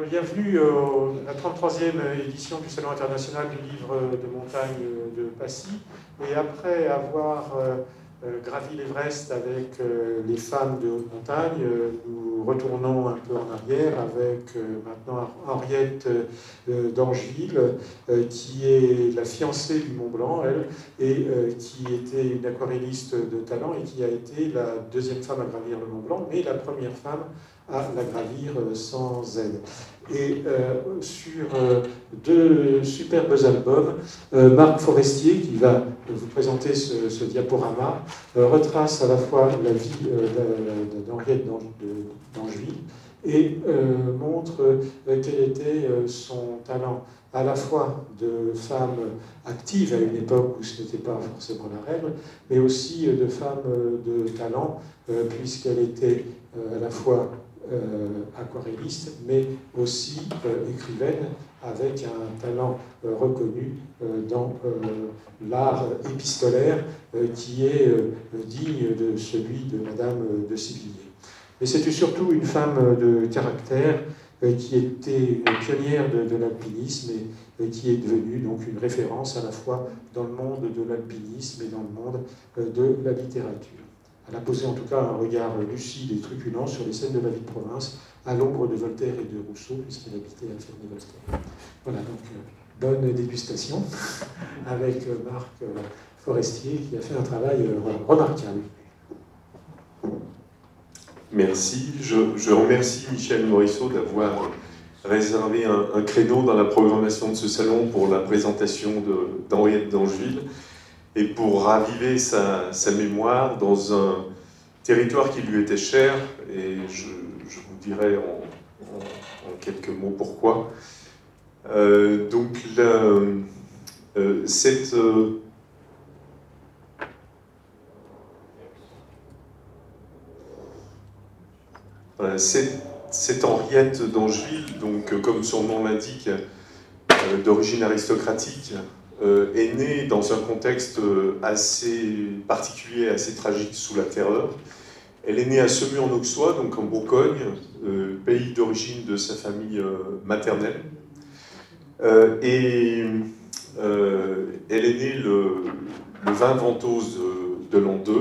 Bienvenue à la 33e édition du Salon international du livre de montagne de Passy. Et après avoir gravi l'Everest avec les femmes de haute montagne, nous retournons un peu en arrière avec maintenant Henriette d'Angeville, qui est la fiancée du Mont Blanc, elle, et qui était une aquarelliste de talent et qui a été la deuxième femme à gravir le Mont Blanc, mais la première femme à la gravir sans aide. Et sur deux superbes albums, Marc Forestier, qui va vous présenter ce diaporama, retrace à la fois la vie d'Henriette d'Angeville et montre quel était son talent à la fois de femme active à une époque où ce n'était pas forcément la règle, mais aussi de femme de talent, puisqu'elle était à la fois aquarelliste, mais aussi écrivaine, avec un talent reconnu dans l'art épistolaire qui est digne de celui de Madame de Sévigné. Mais c'était surtout une femme de caractère qui était pionnière de l'alpinisme et qui est devenue donc une référence à la fois dans le monde de l'alpinisme et dans le monde de la littérature. Elle a posé en tout cas un regard lucide et truculent sur les scènes de la vie de province, à l'ombre de Voltaire et de Rousseau, puisqu'elle habitait à Ferney-Voltaire. Voilà, donc bonne dégustation avec Marc Forestier, qui a fait un travail remarquable. Merci. Je remercie Michel Morisseau d'avoir réservé un créneau dans la programmation de ce salon pour la présentation d'Henriette d'Angeville et pour raviver sa mémoire dans un territoire qui lui était cher, et je vous dirai en quelques mots pourquoi. Cette Henriette d'Angeville, donc comme son nom l'indique, d'origine aristocratique, est née dans un contexte assez particulier, assez tragique sous la Terreur. Elle est née à Semur-en-Auxois, donc en Bourgogne, pays d'origine de sa famille maternelle. Elle est née le 20 Ventose de l'an 2,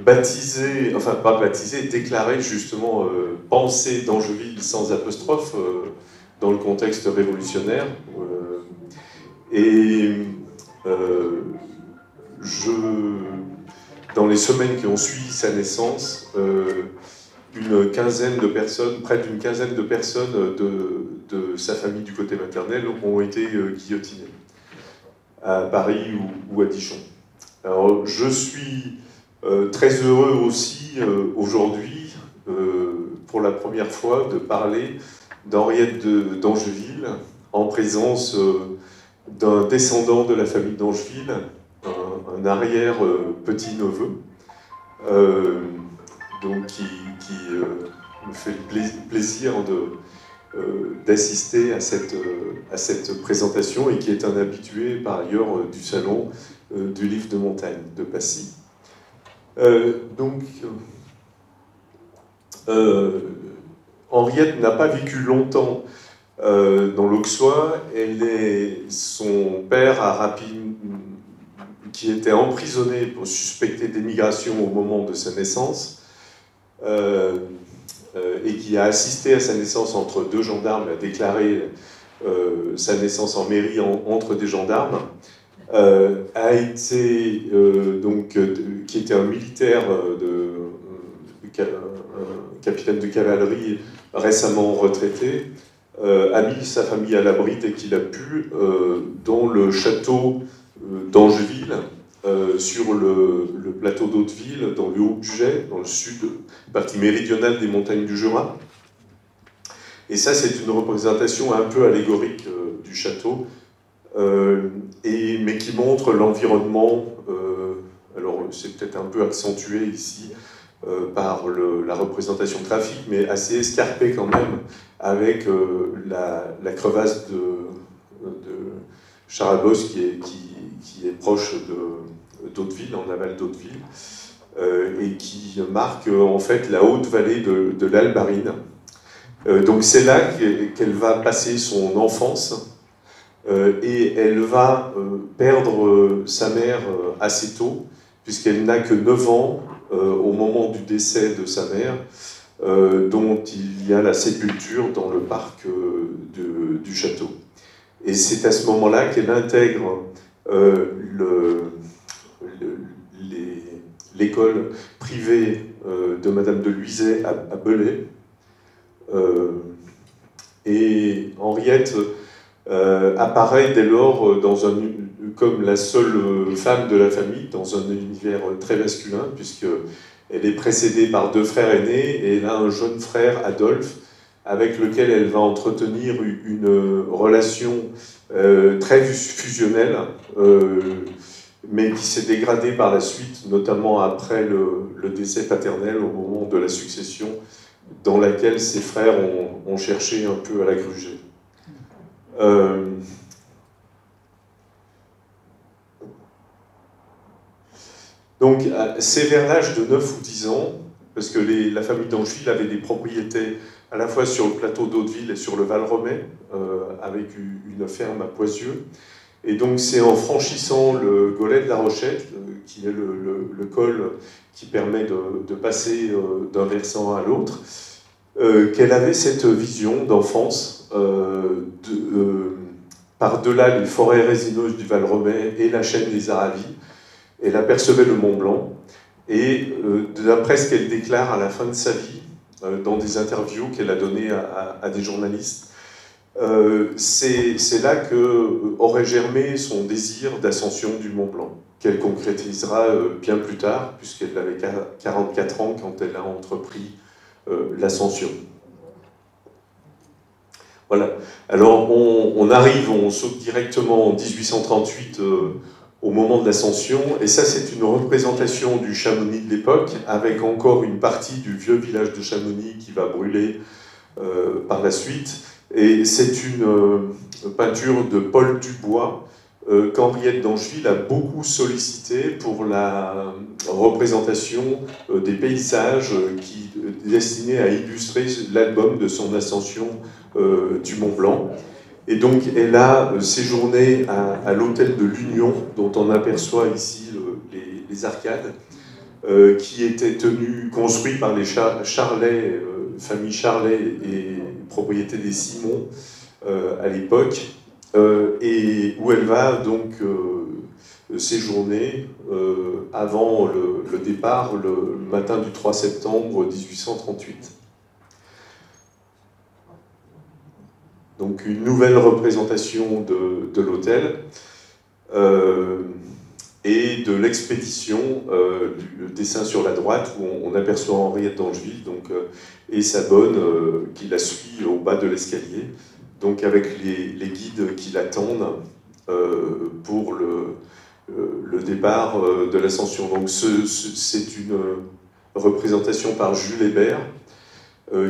baptisée, enfin pas baptisée, déclarée justement pensée d'Angeville sans apostrophe dans le contexte révolutionnaire. Dans les semaines qui ont suivi sa naissance, une quinzaine de personnes, près d'une quinzaine de personnes de sa famille du côté maternel ont été guillotinées à Paris ou à Dijon. Alors, je suis très heureux aussi aujourd'hui, pour la première fois, de parler d'Henriette d'Angeville en présence d'un descendant de la famille d'Angeville, un arrière petit-neveu, donc qui me fait plaisir d'assister à cette présentation et qui est un habitué par ailleurs du salon du livre de montagne de Passy. Henriette n'a pas vécu longtemps dans l'Auxois. Son père qui était emprisonné pour suspecter d'émigration au moment de sa naissance, et qui a assisté à sa naissance entre deux gendarmes, a déclaré sa naissance en mairie entre des gendarmes, qui était un militaire, un capitaine de cavalerie récemment retraité, a mis sa famille à l'abri dès qu'il a pu dans le château d'Angeville, sur le plateau d'Hauteville, dans le Haut-Bugey, dans le sud, partie méridionale des montagnes du Jura. Et ça, c'est une représentation un peu allégorique du château, mais qui montre l'environnement. Alors, c'est peut-être un peu accentué ici par la représentation graphique, mais assez escarpé quand même, avec la crevasse de Charabos qui est proche d'Hauteville, en aval d'Hauteville, et qui marque en fait la haute vallée de l'Albarine, Donc c'est là qu'elle va passer son enfance et elle va perdre sa mère assez tôt, puisqu'elle n'a que 9 ans au moment du décès de sa mère, dont il y a la sépulture dans le parc du château. Et c'est à ce moment-là qu'elle intègre l'école privée de Madame de Luizet à Belay. Et Henriette apparaît dès lors comme la seule femme de la famille dans un univers très masculin, puisqu'elle est précédée par 2 frères aînés et elle a un jeune frère, Adolphe, avec lequel elle va entretenir une relation très fusionnelle, mais qui s'est dégradée par la suite, notamment après le décès paternel au moment de la succession, dans laquelle ses frères ont cherché un peu à la gruger. Donc, c'est vers l'âge de 9 ou 10 ans, parce que la famille d'Angeville avait des propriétés à la fois sur le plateau d'Hauteville et sur le Val-Romay, avec une ferme à Poisieux. Et donc, c'est en franchissant le Golet de la Rochette, qui est le col qui permet de passer d'un versant à l'autre, qu'elle avait cette vision d'enfance par-delà les forêts résineuses du Val-Romay et la chaîne des Aravis. Elle apercevait le Mont Blanc, et d'après ce qu'elle déclare à la fin de sa vie, dans des interviews qu'elle a données à des journalistes, c'est là qu'aurait germé son désir d'ascension du Mont Blanc, qu'elle concrétisera bien plus tard, puisqu'elle avait 44 ans quand elle a entrepris l'ascension. Voilà. Alors on saute directement en 1838 au moment de l'ascension, et ça c'est une représentation du Chamonix de l'époque, avec encore une partie du vieux village de Chamonix qui va brûler par la suite, et c'est une peinture de Paul Dubois qu'Henriette d'Angeville a beaucoup sollicité pour la représentation des paysages destinés à illustrer l'album de son ascension du Mont Blanc. Et donc elle a séjourné à l'hôtel de l'Union, dont on aperçoit ici les arcades, qui était construit par les Charlet, famille Charlet et propriété des Simons à l'époque, et où elle va donc séjourner avant le départ, le matin du 3 septembre 1838. Donc une nouvelle représentation de l'hôtel et de l'expédition, le dessin sur la droite où on aperçoit Henriette d'Angeville et sa bonne qui la suit au bas de l'escalier, donc avec les guides qui l'attendent pour le départ de l'ascension. Donc c'est une représentation par Jules Hébert,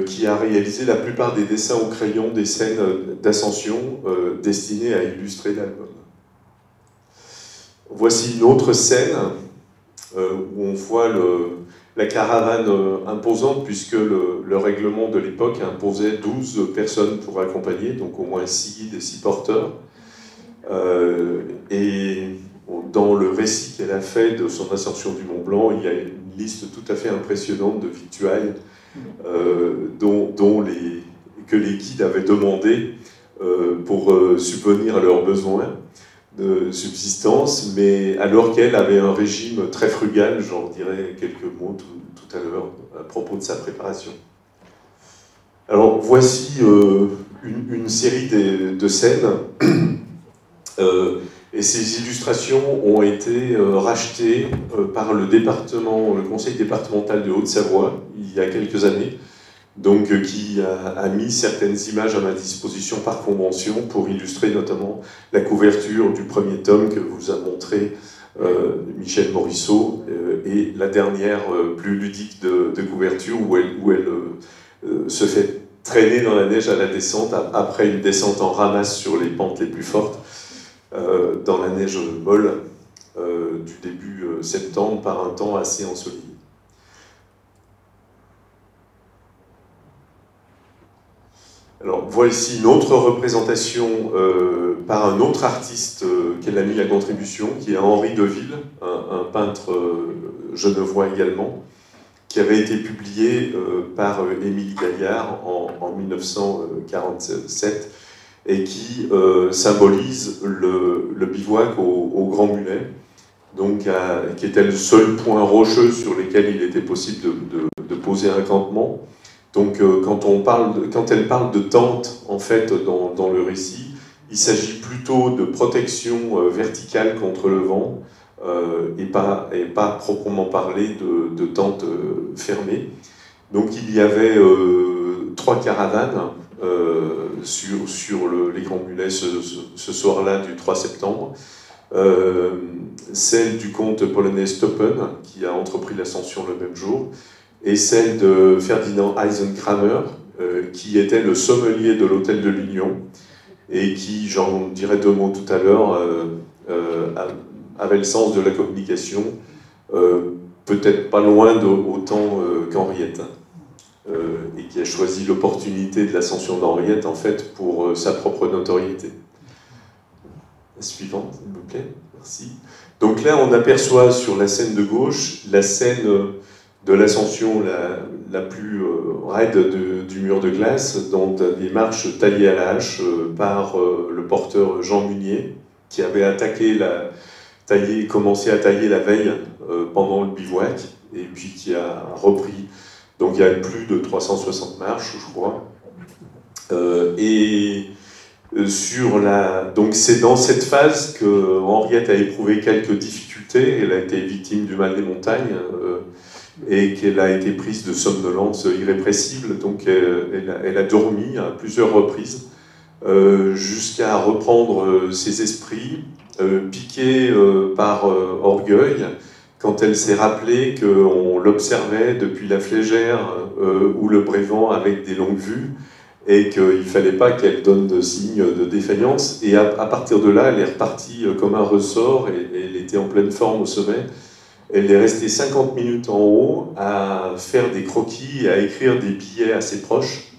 qui a réalisé la plupart des dessins au crayon des scènes d'ascension destinées à illustrer l'album. Voici une autre scène où on voit la caravane imposante, puisque le règlement de l'époque imposait 12 personnes pour accompagner, donc au moins 6 guides et 6 porteurs. Et dans le récit qu'elle a fait de son ascension du Mont Blanc, il y a une liste tout à fait impressionnante de victuailles que les guides avaient demandé pour subvenir à leurs besoins de subsistance, mais alors qu'elle avait un régime très frugal, j'en dirai quelques mots tout à l'heure à propos de sa préparation. Alors voici une série de scènes, et ces illustrations ont été rachetées par le conseil départemental de Haute-Savoie il y a quelques années, donc qui a mis certaines images à ma disposition par convention pour illustrer notamment la couverture du premier tome que vous a montré Michel Morisseau, et la dernière plus ludique de couverture où elle se fait traîner dans la neige à la descente après une descente en ramasse sur les pentes les plus fortes dans la neige molle du début septembre par un temps assez ensoleillé. Alors, voici une autre représentation par un autre artiste qu'elle a mis à contribution, qui est Henri Deville, un peintre genevois également, qui avait été publié par Émile Gaillard en 1947 et qui symbolise le bivouac au Grand Mulet, donc qui était le seul point rocheux sur lequel il était possible de poser un campement. Donc quand elle parle de tente, en fait, dans le récit, il s'agit plutôt de protection verticale contre le vent et pas proprement parler de tente fermée. Donc il y avait 3 caravanes sur les Grands Mulets ce soir-là du 3 septembre. Celle du comte polonais Stoppen, qui a entrepris l'ascension le même jour, et celle de Ferdinand Eisenkramer, qui était le sommelier de l'hôtel de l'Union, et qui, j'en dirai 2 mots tout à l'heure, avait le sens de la communication, peut-être pas loin autant qu'Henriette, et qui a choisi l'opportunité de l'ascension d'Henriette, en fait, pour sa propre notoriété. La suivante, s'il vous plaît, merci. Donc là, on aperçoit sur la scène de gauche la scène de l'ascension la plus raide du mur de glace, dans des marches taillées à la hache par le porteur Jean Munier, qui avait commencé à tailler la veille pendant le bivouac, et puis qui a repris. Donc il y a plus de 360 marches, je crois. Donc c'est dans cette phase que Henriette a éprouvé quelques difficultés. Elle a été victime du mal des montagnes et qu'elle a été prise de somnolence irrépressible. Donc elle a dormi à plusieurs reprises jusqu'à reprendre ses esprits, piquée par orgueil, quand elle s'est rappelée qu'on l'observait depuis la Flégère ou le Brévent avec des longues vues, et qu'il ne fallait pas qu'elle donne de signes de défaillance. Et à partir de là, elle est repartie comme un ressort, et elle était en pleine forme au sommet. Elle est restée 50 minutes en haut à faire des croquis et à écrire des billets à ses proches.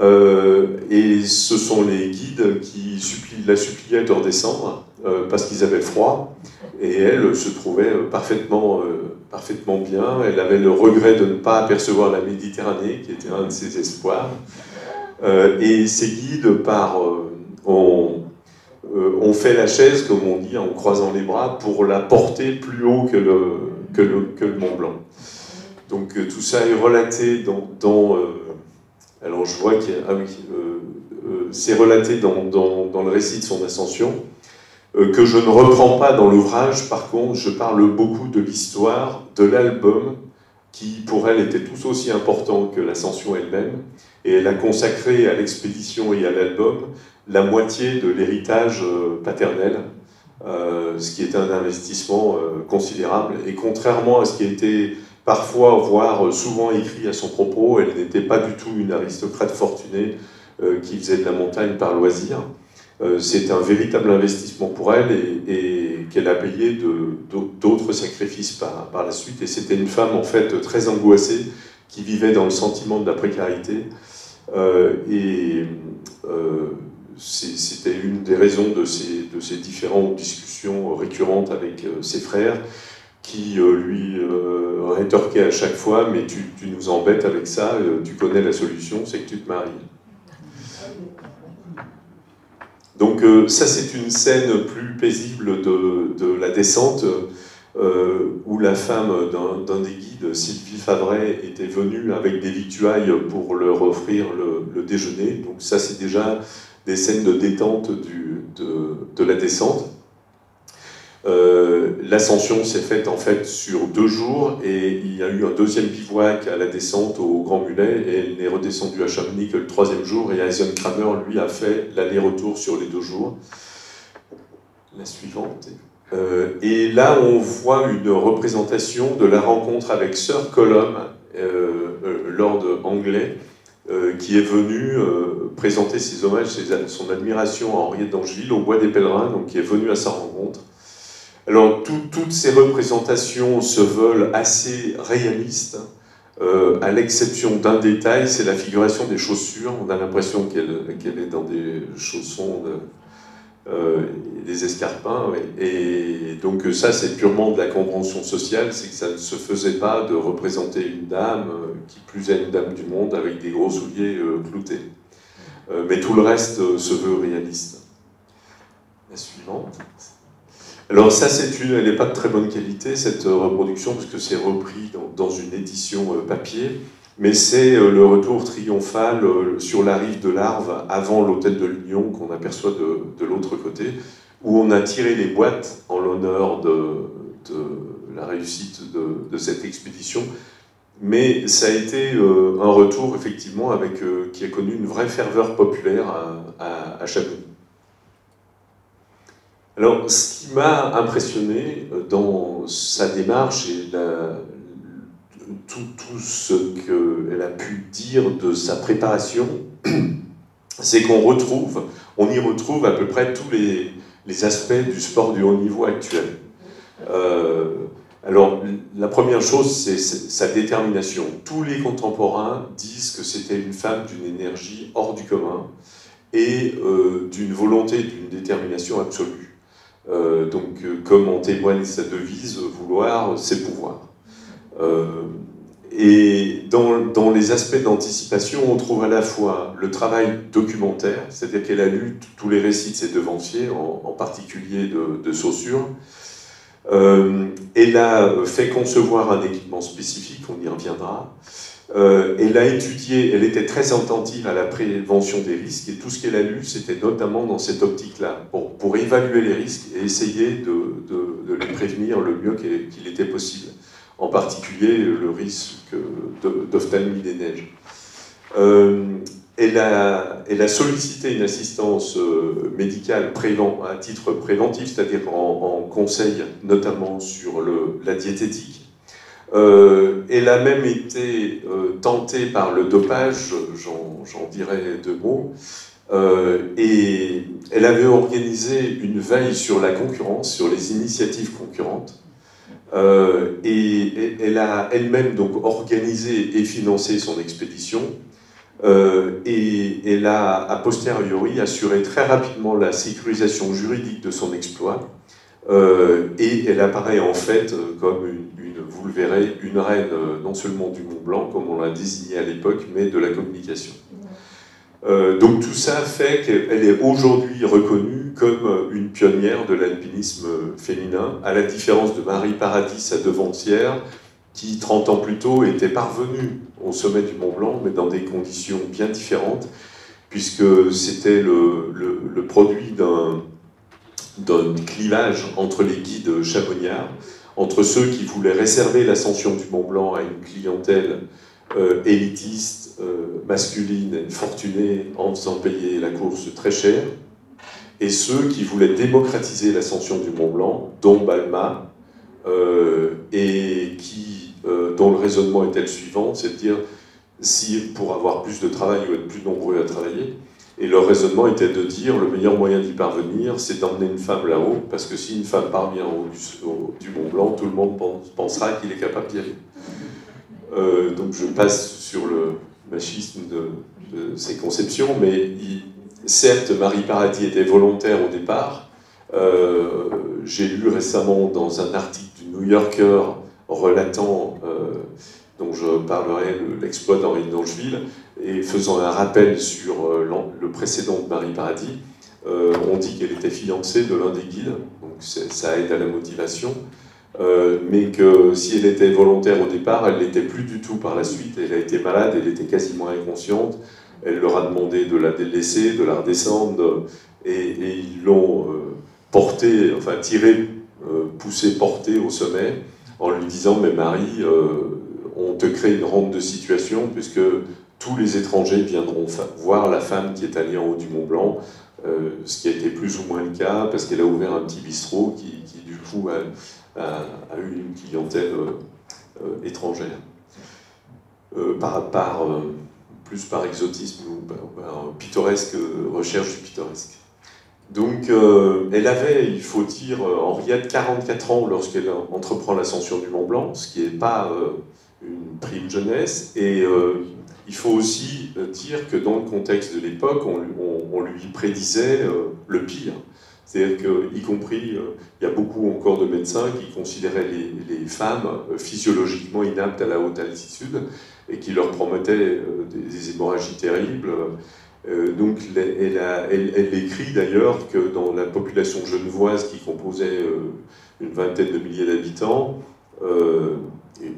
Et ce sont les guides qui la suppliaient de redescendre parce qu'ils avaient froid. Et elle se trouvait parfaitement bien. Elle avait le regret de ne pas apercevoir la Méditerranée, qui était un de ses espoirs. Et ces guides ont fait la chaise, comme on dit, en croisant les bras, pour la porter plus haut que le Mont Blanc. Donc tout ça est relaté alors je vois qu'il y a... Ah oui, c'est relaté dans le récit de son ascension, que je ne reprends pas dans l'ouvrage. Par contre, je parle beaucoup de l'histoire, de l'album, qui pour elle était tout aussi important que l'ascension elle-même, et elle a consacré à l'expédition et à l'album la moitié de l'héritage paternel, ce qui est un investissement considérable. Et contrairement à ce qui était parfois, voire souvent écrit à son propos, elle n'était pas du tout une aristocrate fortunée qui faisait de la montagne par loisir. C'est un véritable investissement pour elle, et qu'elle a payé d'autres sacrifices par la suite. Et c'était une femme en fait très angoissée, qui vivait dans le sentiment de la précarité. C'était une des raisons de ces différentes discussions récurrentes avec ses frères, qui lui rétorquaient à chaque fois: mais tu nous embêtes avec ça, tu connais la solution, c'est que tu te maries. Donc ça, c'est une scène plus paisible de la descente, où la femme d'un des guides, Sylvie Favret, était venue avec des victuailles pour leur offrir le déjeuner. Donc ça, c'est déjà des scènes de détente de la descente. L'ascension s'est faite en fait sur 2 jours, et il y a eu un deuxième bivouac à la descente au Grand Mulet, et elle n'est redescendue à Chamonix que le 3e jour, et Eisenkramer, lui, a fait l'aller-retour sur les 2 jours. La suivante. Et là, on voit une représentation de la rencontre avec Sir Colum, lord anglais, qui est venu présenter ses hommages, son admiration à Henriette d'Angeville au Bois des Pèlerins, donc qui est venu à sa rencontre. Alors, toutes ces représentations se veulent assez réalistes, à l'exception d'un détail, c'est la figuration des chaussures. On a l'impression qu'elle est dans des chaussons, des escarpins. Et donc ça, c'est purement de la convention sociale, c'est que ça ne se faisait pas de représenter une dame, qui plus est une dame du monde, avec des gros souliers cloutés. Mais tout le reste se veut réaliste. La suivante. Alors ça, elle n'est pas de très bonne qualité, cette reproduction, parce que c'est repris dans une édition papier, mais c'est le retour triomphal sur la rive de l'Arve, avant l'hôtel de l'Union, qu'on aperçoit de l'autre côté, où on a tiré les boîtes en l'honneur de la réussite de cette expédition. Mais ça a été un retour, effectivement, qui a connu une vraie ferveur populaire à Chamonix. Alors, ce qui m'a impressionné dans sa démarche et tout ce qu'elle a pu dire de sa préparation, c'est qu'on y retrouve à peu près tous les aspects du sport du haut niveau actuel. Alors, la première chose, c'est sa détermination. Tous les contemporains disent que c'était une femme d'une énergie hors du commun et d'une volonté, d'une détermination absolue. Comme en témoigne sa devise, vouloir, c'est pouvoir. Et dans les aspects d'anticipation, on trouve à la fois le travail documentaire, c'est-à-dire qu'elle a lu tous les récits de ses devanciers, en particulier de Saussure. Elle a fait concevoir un équipement spécifique, on y reviendra. Elle a étudié, elle était très attentive à la prévention des risques, et tout ce qu'elle a lu, c'était notamment dans cette optique-là, pour évaluer les risques et essayer de les prévenir le mieux qu'il était possible. En particulier le risque d'ophtalmie des neiges. Elle a sollicité une assistance médicale à titre préventif, c'est-à-dire en conseil, notamment sur la diététique. Elle a même été tentée par le dopage, j'en dirai deux mots, et elle avait organisé une veille sur la concurrence, sur les initiatives concurrentes, et elle a elle-même donc organisé et financé son expédition, et elle a a posteriori assuré très rapidement la sécurisation juridique de son exploit, et elle apparaît en fait comme vous le verrez, une reine non seulement du Mont Blanc, comme on l'a désigné à l'époque, mais de la communication. Donc tout ça fait qu'elle est aujourd'hui reconnue comme une pionnière de l'alpinisme féminin, à la différence de Marie Paradis, sa devancière, qui 30 ans plus tôt était parvenue au sommet du Mont Blanc, mais dans des conditions bien différentes, puisque c'était le produit d'un clivage entre les guides chamonniards, entre ceux qui voulaient réserver l'ascension du Mont Blanc à une clientèle élitiste, masculine et fortunée, en faisant payer la course très cher, et ceux qui voulaient démocratiser l'ascension du Mont Blanc, dont Balma, et dont le raisonnement était le suivant, c'est de dire, si pour avoir plus de travail ou être plus nombreux à travailler, et leur raisonnement était de dire, le meilleur moyen d'y parvenir, c'est d'emmener une femme là-haut, parce que si une femme parvient au haut du Mont Blanc, tout le monde pensera qu'il est capable d'y aller. Donc je passe sur le machisme de ces conceptions, mais certes, Marie Paradis était volontaire au départ. J'ai lu récemment dans un article du New Yorker relatant, dont je parlerai, l'exploit d'Henri d'Angeville, et faisant un rappel sur le précédent de Marie Paradis, on dit qu'elle était fiancée de l'un des guides, donc ça aide à la motivation, mais que si elle était volontaire au départ, elle ne l'était plus du tout par la suite. Elle a été malade, elle était quasiment inconsciente, elle leur a demandé de la délaisser, de la redescendre, et ils l'ont portée, enfin tirée, poussée, portée au sommet, en lui disant « Mais Marie, on te crée une rente de situation, puisque tous les étrangers viendront voir la femme qui est allée en haut du Mont Blanc », ce qui a été plus ou moins le cas, parce qu'elle a ouvert un petit bistrot qui du coup, a eu une clientèle étrangère. Plus par exotisme ou par pittoresque, recherche du pittoresque. Donc, elle avait, il faut dire, Henriette, 44 ans lorsqu'elle entreprend l'ascension du Mont Blanc, ce qui n'est pas une prime jeunesse. Et il faut aussi dire que dans le contexte de l'époque, on lui prédisait le pire. C'est-à-dire qu'y compris, il y a beaucoup encore de médecins qui considéraient les femmes physiologiquement inaptes à la haute altitude et qui leur promettaient des hémorragies terribles. Donc elle écrit d'ailleurs que dans la population genevoise qui composait une vingtaine de milliers d'habitants,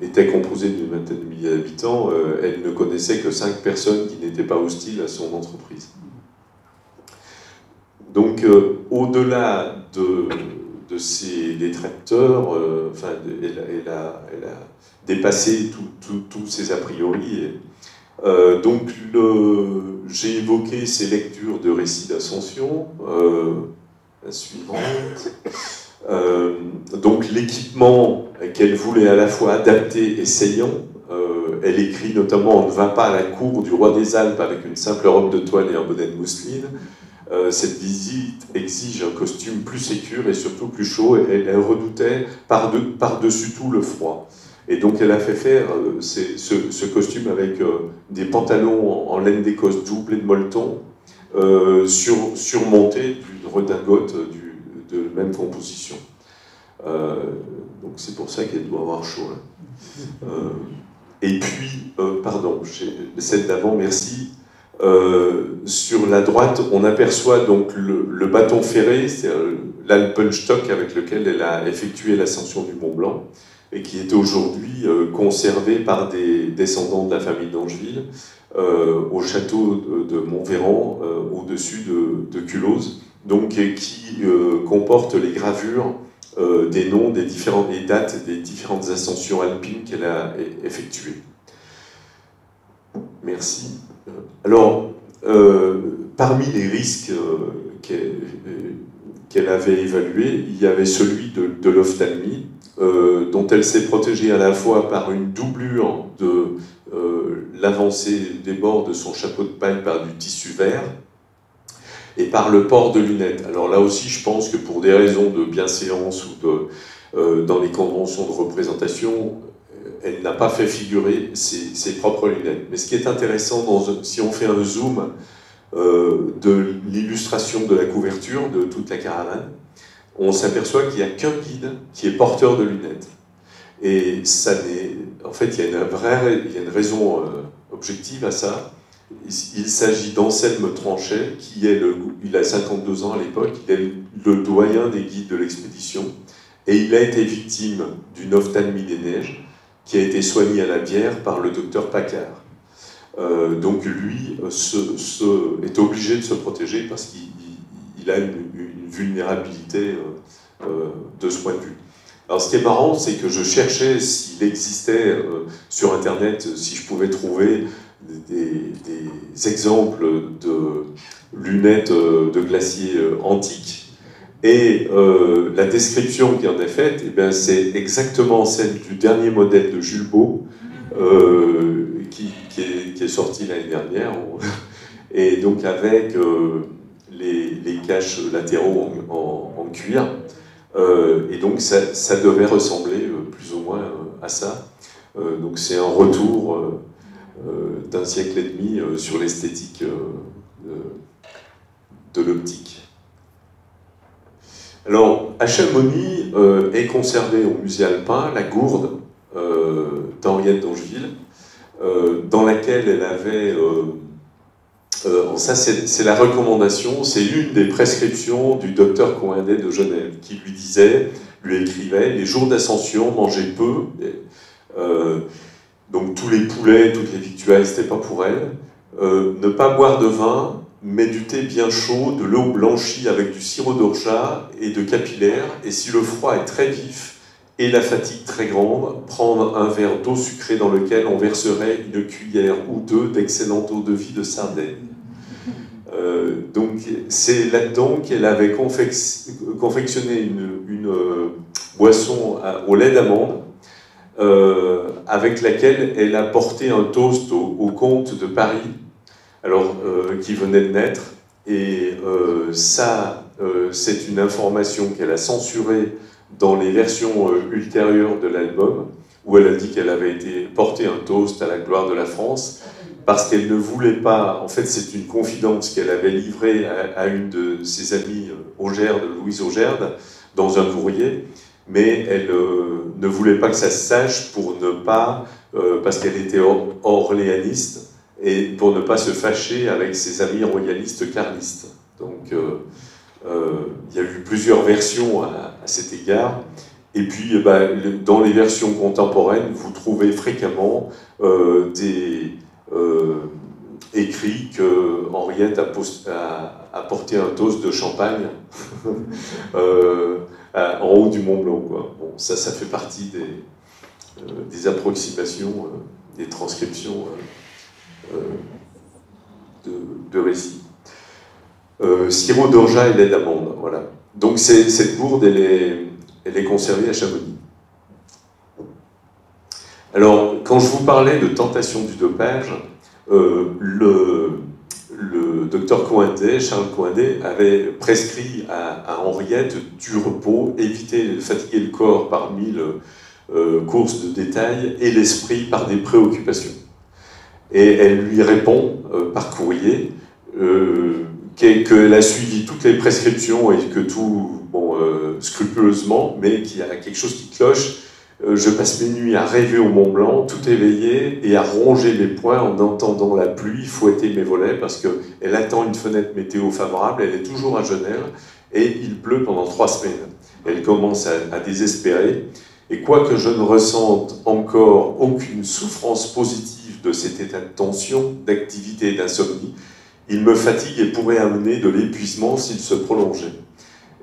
était composée d'une vingtaine de milliers d'habitants, elle ne connaissait que 5 personnes qui n'étaient pas hostiles à son entreprise. Donc, au-delà de ses détracteurs, elle a dépassé tous ses a priori. Donc, j'ai évoqué ces lectures de récits d'ascension. La suivante. Donc, l'équipement qu'elle voulait à la fois adapter et saillant. Elle écrit notamment « On ne va pas à la cour du roi des Alpes avec une simple robe de toile et un bonnet de mousseline ». Cette visite exige un costume plus sécure et surtout plus chaud, et elle redoutait par-dessus tout le froid. Et donc elle a fait faire ce costume avec des pantalons en laine d'Écosse doublés de molleton, surmontés d'une redingote de même composition. Donc c'est pour ça qu'elle doit avoir chaud. Là. Et puis, pardon, celle d'avant, merci. Sur la droite, on aperçoit donc le bâton ferré, c'est l'Alpenstock avec lequel elle a effectué l'ascension du Mont Blanc et qui est aujourd'hui conservé par des descendants de la famille d'Angeville au château de Montvéran, au-dessus de Culose, donc qui comporte les gravures des noms des dates des différentes ascensions alpines qu'elle a effectuées. Merci. Alors, parmi les risques qu'elle avait évalués, il y avait celui de l'ophtalmie, dont elle s'est protégée à la fois par une doublure de l'avancée des bords de son chapeau de paille par du tissu vert, et par le port de lunettes. Alors là aussi, je pense que pour des raisons de bienséance ou dans les conventions de représentation, elle n'a pas fait figurer ses propres lunettes. Mais ce qui est intéressant, si on fait un zoom de l'illustration de la couverture de toute la caravane, on s'aperçoit qu'il n'y a qu'un guide qui est porteur de lunettes. Et ça en fait, il y a une raison objective à ça. Il s'agit d'Anselme Tranchet, il a 52 ans à l'époque, il est le doyen des guides de l'expédition, et il a été victime d'une ophtalmie des neiges, qui a été soigné à la bière par le docteur Paccard. Donc lui est obligé de se protéger parce qu'il a une vulnérabilité de ce point de vue. Alors ce qui est marrant, c'est que je cherchais s'il existait sur Internet, si je pouvais trouver des exemples de lunettes de glacier antiques. Et la description qui en est faite, eh c'est exactement celle du dernier modèle de Jules Beau, qui est sorti l'année dernière, et donc avec les caches latéraux en cuir. Et donc ça devait ressembler plus ou moins à ça. Donc c'est un retour d'un siècle et demi sur l'esthétique de l'optique. Alors, à Chamonix est conservée au musée alpin la gourde d'Henriette d'Angeville, dans laquelle elle avait... ça, c'est la recommandation, c'est l'une des prescriptions du docteur Coindet de Genève, qui lui écrivait, les jours d'ascension, mangez peu, donc tous les poulets, toutes les victuailles, c'était pas pour elle, ne pas boire de vin, mais du thé bien chaud, de l'eau blanchie avec du sirop d'orgeat et de capillaire, et si le froid est très vif et la fatigue très grande, prendre un verre d'eau sucrée dans lequel on verserait une cuillère ou deux d'excellente eau de vie de Sardaigne. Donc c'est là-dedans qu'elle avait confectionné une boisson au lait d'amande, avec laquelle elle a porté un toast au comte de Paris, alors, qui venait de naître, et ça, c'est une information qu'elle a censurée dans les versions ultérieures de l'album, où elle a dit qu'elle avait été porter un toast à la gloire de la France, parce qu'elle ne voulait pas, en fait c'est une confidence qu'elle avait livrée à une de ses amies, Louise Augerde, dans un courrier, mais elle ne voulait pas que ça se sache pour ne pas, parce qu'elle était orléaniste, et pour ne pas se fâcher avec ses amis royalistes carlistes. Donc il y a eu plusieurs versions à cet égard. Et puis, dans les versions contemporaines, vous trouvez fréquemment des écrits que Henriette a porté un toast de champagne en haut du Mont Blanc, quoi. Bon, ça fait partie des approximations, des transcriptions de récits. Sirop d'orgeat et lait d'amande, voilà. Donc cette gourde, elle est conservée à Chamonix. Alors, quand je vous parlais de tentation du dopage, le docteur Coindet, Charles Coindet, avait prescrit à Henriette du repos, éviter de fatiguer le corps par 1000 courses de détail et l'esprit par des préoccupations. Et elle lui répond par courrier qu'elle a suivi toutes les prescriptions et que tout, scrupuleusement, mais qu'il y a quelque chose qui cloche. Je passe mes nuits à rêver au Mont Blanc, tout éveillé, et à ronger mes poings en entendant la pluie fouetter mes volets, parce qu'elle attend une fenêtre météo favorable, elle est toujours à Genève, et il pleut pendant 3 semaines. Elle commence à désespérer, et quoique je ne ressente encore aucune souffrance positive de cet état de tension, d'activité et d'insomnie, il me fatigue et pourrait amener de l'épuisement s'il se prolongeait.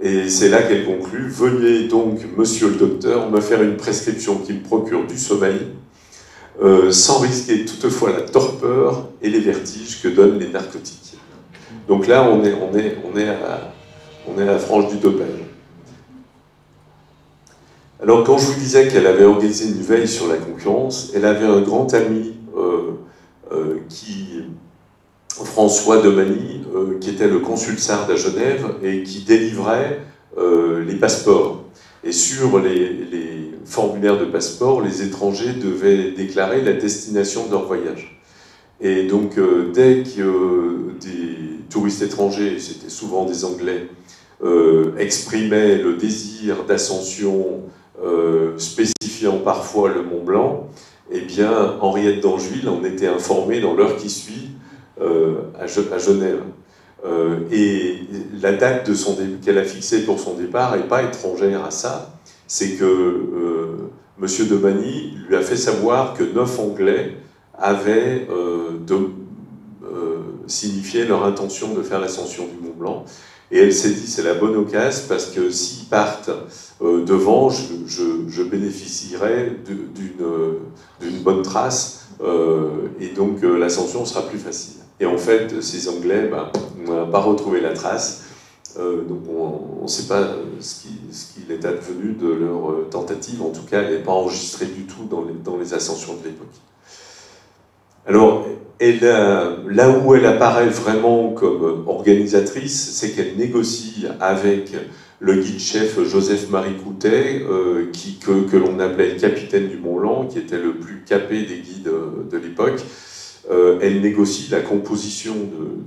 Et c'est là qu'elle conclut: veuillez donc, monsieur le docteur, me faire une prescription qui me procure du sommeil, sans risquer toutefois la torpeur et les vertiges que donnent les narcotiques. Donc là, on est à la frange du dopage. Alors, quand je vous disais qu'elle avait organisé une veille sur la concurrence, elle avait un grand ami François de Mani, qui était le consul sarde à Genève et qui délivrait les passeports. Et sur les formulaires de passeport, les étrangers devaient déclarer la destination de leur voyage. Et donc, dès que des touristes étrangers, c'était souvent des Anglais, exprimaient le désir d'ascension, spécifiant parfois le Mont Blanc, eh bien, Henriette d'Angeville en était informée dans l'heure qui suit à Genève. Et la date qu'elle a fixée pour son départ n'est pas étrangère à ça. C'est que M. de Mani lui a fait savoir que 9 Anglais avaient signifié leur intention de faire l'ascension du Mont Blanc. Et elle s'est dit, c'est la bonne occasion, parce que s'ils partent devant, je bénéficierai d'une bonne trace, et donc l'ascension sera plus facile. Et en fait, ces Anglais, on n'a pas retrouvé la trace, donc on ne sait pas ce qu'il est advenu de leur tentative. En tout cas, elle n'est pas enregistrée du tout dans les ascensions de l'époque. Alors, là où elle apparaît vraiment comme organisatrice, c'est qu'elle négocie avec le guide-chef Joseph-Marie Coutet, que l'on appelait le capitaine du Mont-Blanc, qui était le plus capé des guides de l'époque. Elle négocie la composition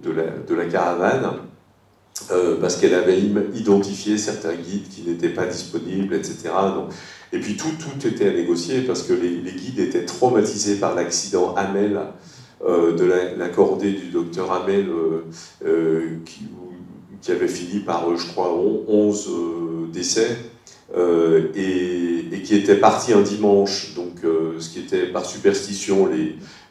de la caravane, parce qu'elle avait identifié certains guides qui n'étaient pas disponibles, etc. Donc, et puis tout était à négocier, parce que les guides étaient traumatisés par l'accident Hamel, de la cordée du docteur Hamel, qui avait fini par, je crois, 11 décès, et qui était parti un dimanche. Donc, ce qui était par superstition,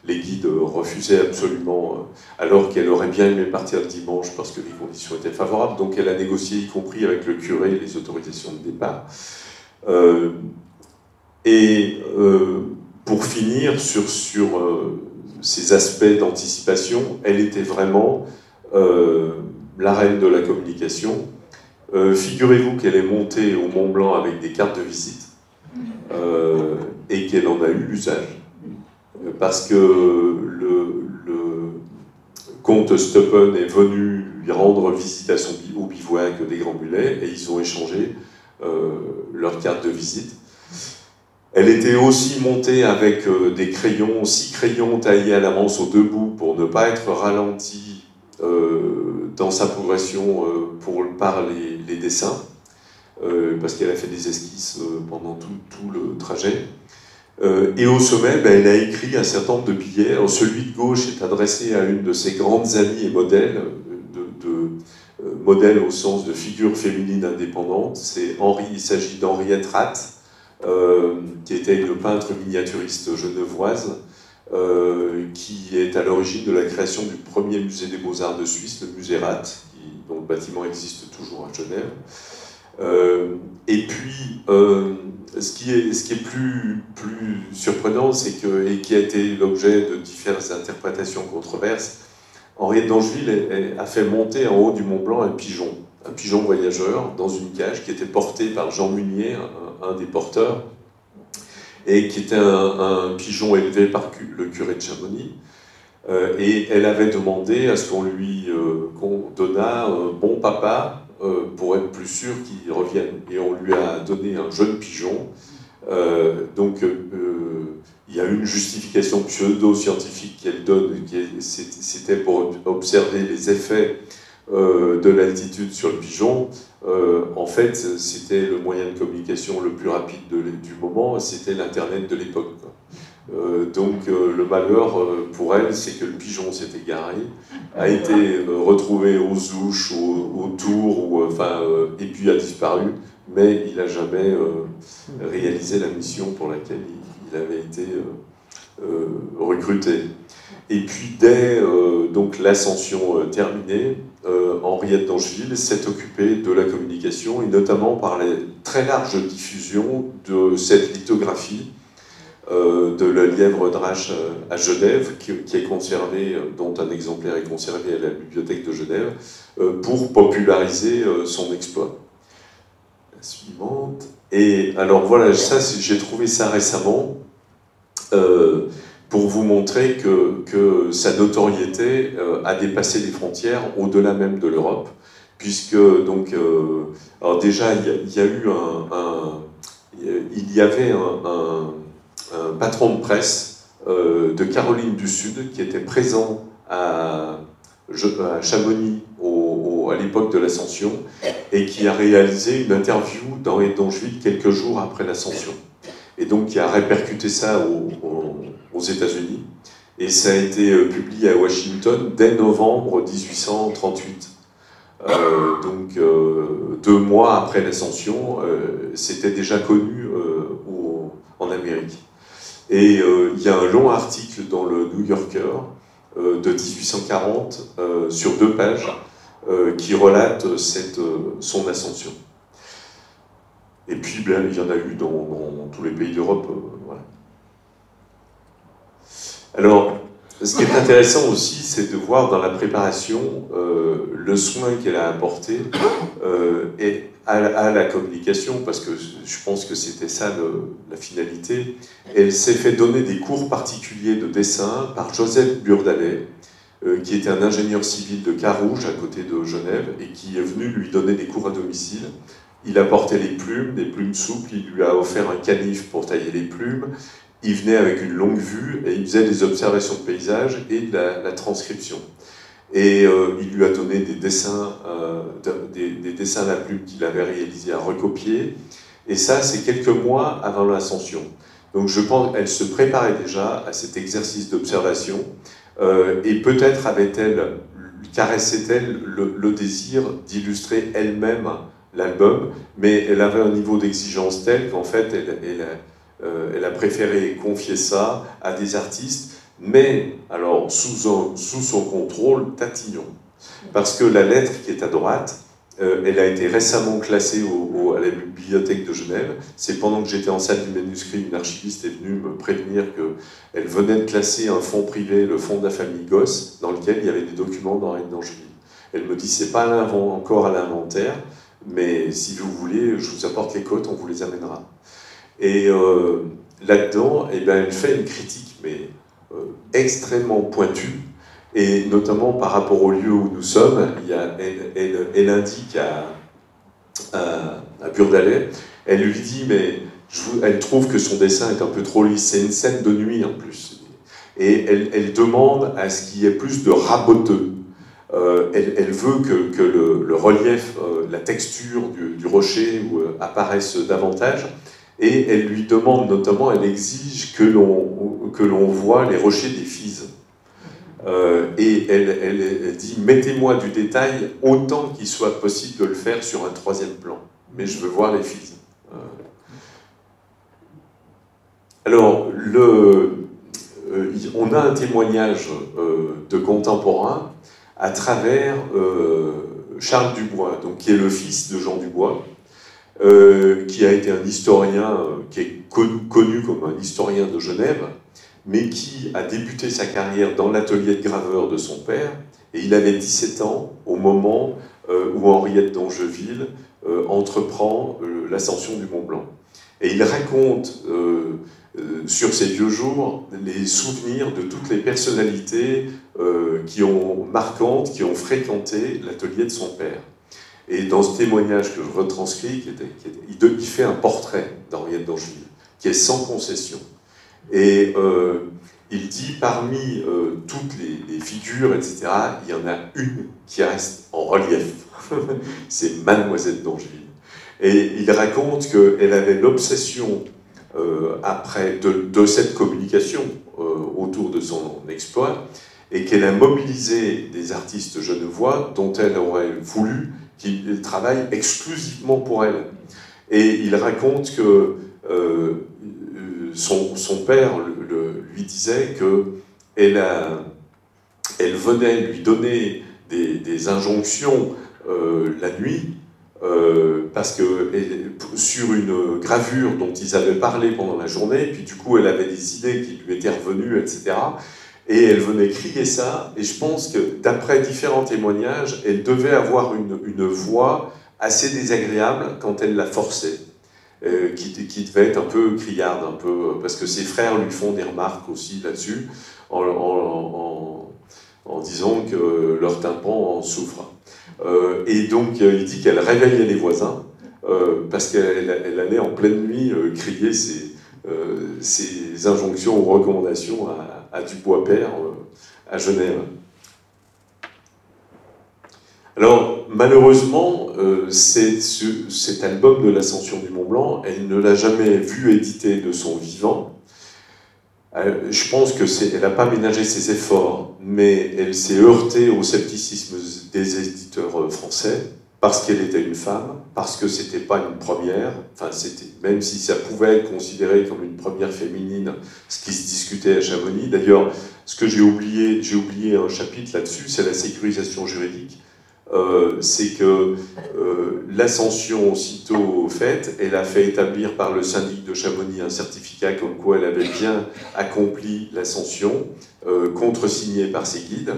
les guides refusaient absolument, alors qu'elle aurait bien aimé partir le dimanche parce que les conditions étaient favorables. Donc elle a négocié, y compris avec le curé, les autorisations de départ. Pour finir sur ces aspects d'anticipation, elle était vraiment la reine de la communication. Figurez-vous qu'elle est montée au Mont Blanc avec des cartes de visite, et qu'elle en a eu l'usage. Parce que le comte Steupen est venu lui rendre visite au bivouac des Grands Mulets, et ils ont échangé leurs cartes de visite. Elle était aussi montée avec des crayons, 6 crayons taillés à l'avance aux deux bouts pour ne pas être ralentie dans sa progression par les dessins, parce qu'elle a fait des esquisses pendant tout le trajet. Et au sommet, elle a écrit un certain nombre de billets. Alors, celui de gauche est adressé à une de ses grandes amies et modèles, modèle au sens de figure féminine indépendante. Il s'agit d'Henriette Rath, qui était une peintre miniaturiste genevoise, qui est à l'origine de la création du premier musée des Beaux-Arts de Suisse, le musée Rath, dont le bâtiment existe toujours à Genève. Et puis, ce qui est plus surprenant, et qui a été l'objet de diverses interprétations controverses, Henriette d'Angeville a fait monter en haut du Mont Blanc un pigeon voyageur, dans une cage qui était porté par Jean Munier, un des porteurs, et qui était un pigeon élevé par le curé de Chamonix. Et elle avait demandé à ce qu'on donnât un bon papa pour être plus sûr qu'il revienne. Et on lui a donné un jeune pigeon. Il y a une justification pseudo-scientifique qu'elle donne, c'était pour observer les effets de l'altitude sur le pigeon. En fait, c'était le moyen de communication le plus rapide du moment, c'était l'Internet de l'époque. Le malheur pour elle, c'est que le pigeon s'est égaré, a été retrouvé aux ouches, aux tours, et puis a disparu, mais il n'a jamais réalisé la mission pour laquelle il avait été recruté. Et puis dès l'ascension terminée, Henriette d'Angeville s'est occupée de la communication, et notamment par la très large diffusion de cette lithographie de la lièvre drache à Genève, qui est conservée, dont un exemplaire est conservé à la bibliothèque de Genève, pour populariser son exploit. La suivante. Et alors voilà, j'ai trouvé ça récemment pour vous montrer que sa notoriété a dépassé les frontières au-delà même de l'Europe, puisque alors déjà il y avait un patron de presse de Caroline du Sud qui était présent à Chamonix à l'époque de l'Ascension et qui a réalisé une interview d'Henriette d'Angeville quelques jours après l'Ascension. Et donc qui a répercuté ça aux États-Unis. Et ça a été publié à Washington dès novembre 1838. 2 mois après l'Ascension, c'était déjà connu en Amérique. Et il y a un long article dans le New Yorker de 1840 sur 2 pages qui relate son ascension. Et puis il y en a eu dans tous les pays d'Europe. Voilà. Alors, ce qui est intéressant aussi, c'est de voir dans la préparation le soin qu'elle a apporté à la communication, parce que je pense que c'était ça la finalité. Elle s'est fait donner des cours particuliers de dessin par Joseph Burdalet, qui était un ingénieur civil de Carouge, à côté de Genève, et qui est venu lui donner des cours à domicile. Il apportait des plumes souples, il lui a offert un canif pour tailler les plumes, il venait avec une longue vue et il faisait des observations de paysage et de la transcription. Et il lui a donné des dessins à la plume qu'il avait réalisés à recopier. Et ça, c'est quelques mois avant l'Ascension. Donc je pense qu'elle se préparait déjà à cet exercice d'observation. Et peut-être caressait-elle le désir d'illustrer elle-même l'album, mais elle avait un niveau d'exigence tel qu'en fait, elle a préféré confier ça à des artistes, mais alors sous son contrôle tatillon. Parce que la lettre qui est à droite, elle a été récemment classée à la bibliothèque de Genève. C'est pendant que j'étais en salle du manuscrit, une archiviste est venue me prévenir qu'elle venait de classer un fonds privé, le fonds de la famille Gosse, dans lequel il y avait des documents d'Henriette d'Angeville. Elle me dit, c'est pas encore à l'inventaire, mais si vous voulez, je vous apporte les cotes, on vous les amènera. Et là-dedans, elle fait une critique, mais extrêmement pointue, et notamment par rapport au lieu où nous sommes. Elle indique à Burdalet, elle lui dit, mais elle trouve que son dessin est un peu trop lisse. C'est une scène de nuit en plus. Et elle demande à ce qu'il y ait plus de raboteux. Elle veut que le relief, la texture du rocher apparaisse davantage. Et elle lui demande notamment, elle exige que l'on voit les rochers des Fises. Et elle dit, mettez-moi du détail autant qu'il soit possible de le faire sur un troisième plan. Mais je veux voir les Fises. Alors, on a un témoignage de contemporains à travers Charles Dubois, donc, qui est le fils de Jean Dubois, qui a été un historien, qui est connu comme un historien de Genève, mais qui a débuté sa carrière dans l'atelier de graveur de son père, et il avait 17 ans au moment où Henriette d'Angeville entreprend l'ascension du Mont Blanc. Et il raconte sur ses vieux jours les souvenirs de toutes les personnalités marquantes qui ont fréquenté l'atelier de son père. Et dans ce témoignage que je retranscris, il fait un portrait d'Henriette d'Angeville, qui est sans concession. Et il dit, parmi toutes les figures, etc., il y en a une qui reste en relief. C'est Mademoiselle d'Angeville. Et il raconte qu'elle avait l'obsession, après, de cette communication autour de son exploit, et qu'elle a mobilisé des artistes genevois dont elle aurait voulu qu'ils travaillent exclusivement pour elle. Et il raconte que son père lui disait qu'elle venait lui donner des injonctions la nuit, parce que sur une gravure dont ils avaient parlé pendant la journée, puis du coup elle avait des idées qui lui étaient revenues, etc. Et elle venait crier ça, et je pense que d'après différents témoignages, elle devait avoir une voix assez désagréable quand elle la forçait, qui devait être un peu criarde, parce que ses frères lui font des remarques aussi là-dessus, en disant que leur tympan en souffre. Et donc il dit qu'elle réveillait les voisins, parce qu'elle allait en pleine nuit crier ses injonctions ou recommandations à Dubois père à Genève. Alors, malheureusement, cet album de l'Ascension du Mont Blanc, elle ne l'a jamais vu édité de son vivant. Je pense qu'elle n'a pas ménagé ses efforts, mais elle s'est heurtée au scepticisme des éditeurs français, parce qu'elle était une femme, parce que c'était pas une première, même si ça pouvait être considéré comme une première féminine, ce qui se discutait à Chamonix. D'ailleurs, ce que j'ai oublié un chapitre là-dessus, c'est la sécurisation juridique. C'est que l'ascension aussitôt faite, elle a fait établir par le syndic de Chamonix un certificat comme quoi elle avait bien accompli l'ascension, contresigné par ses guides.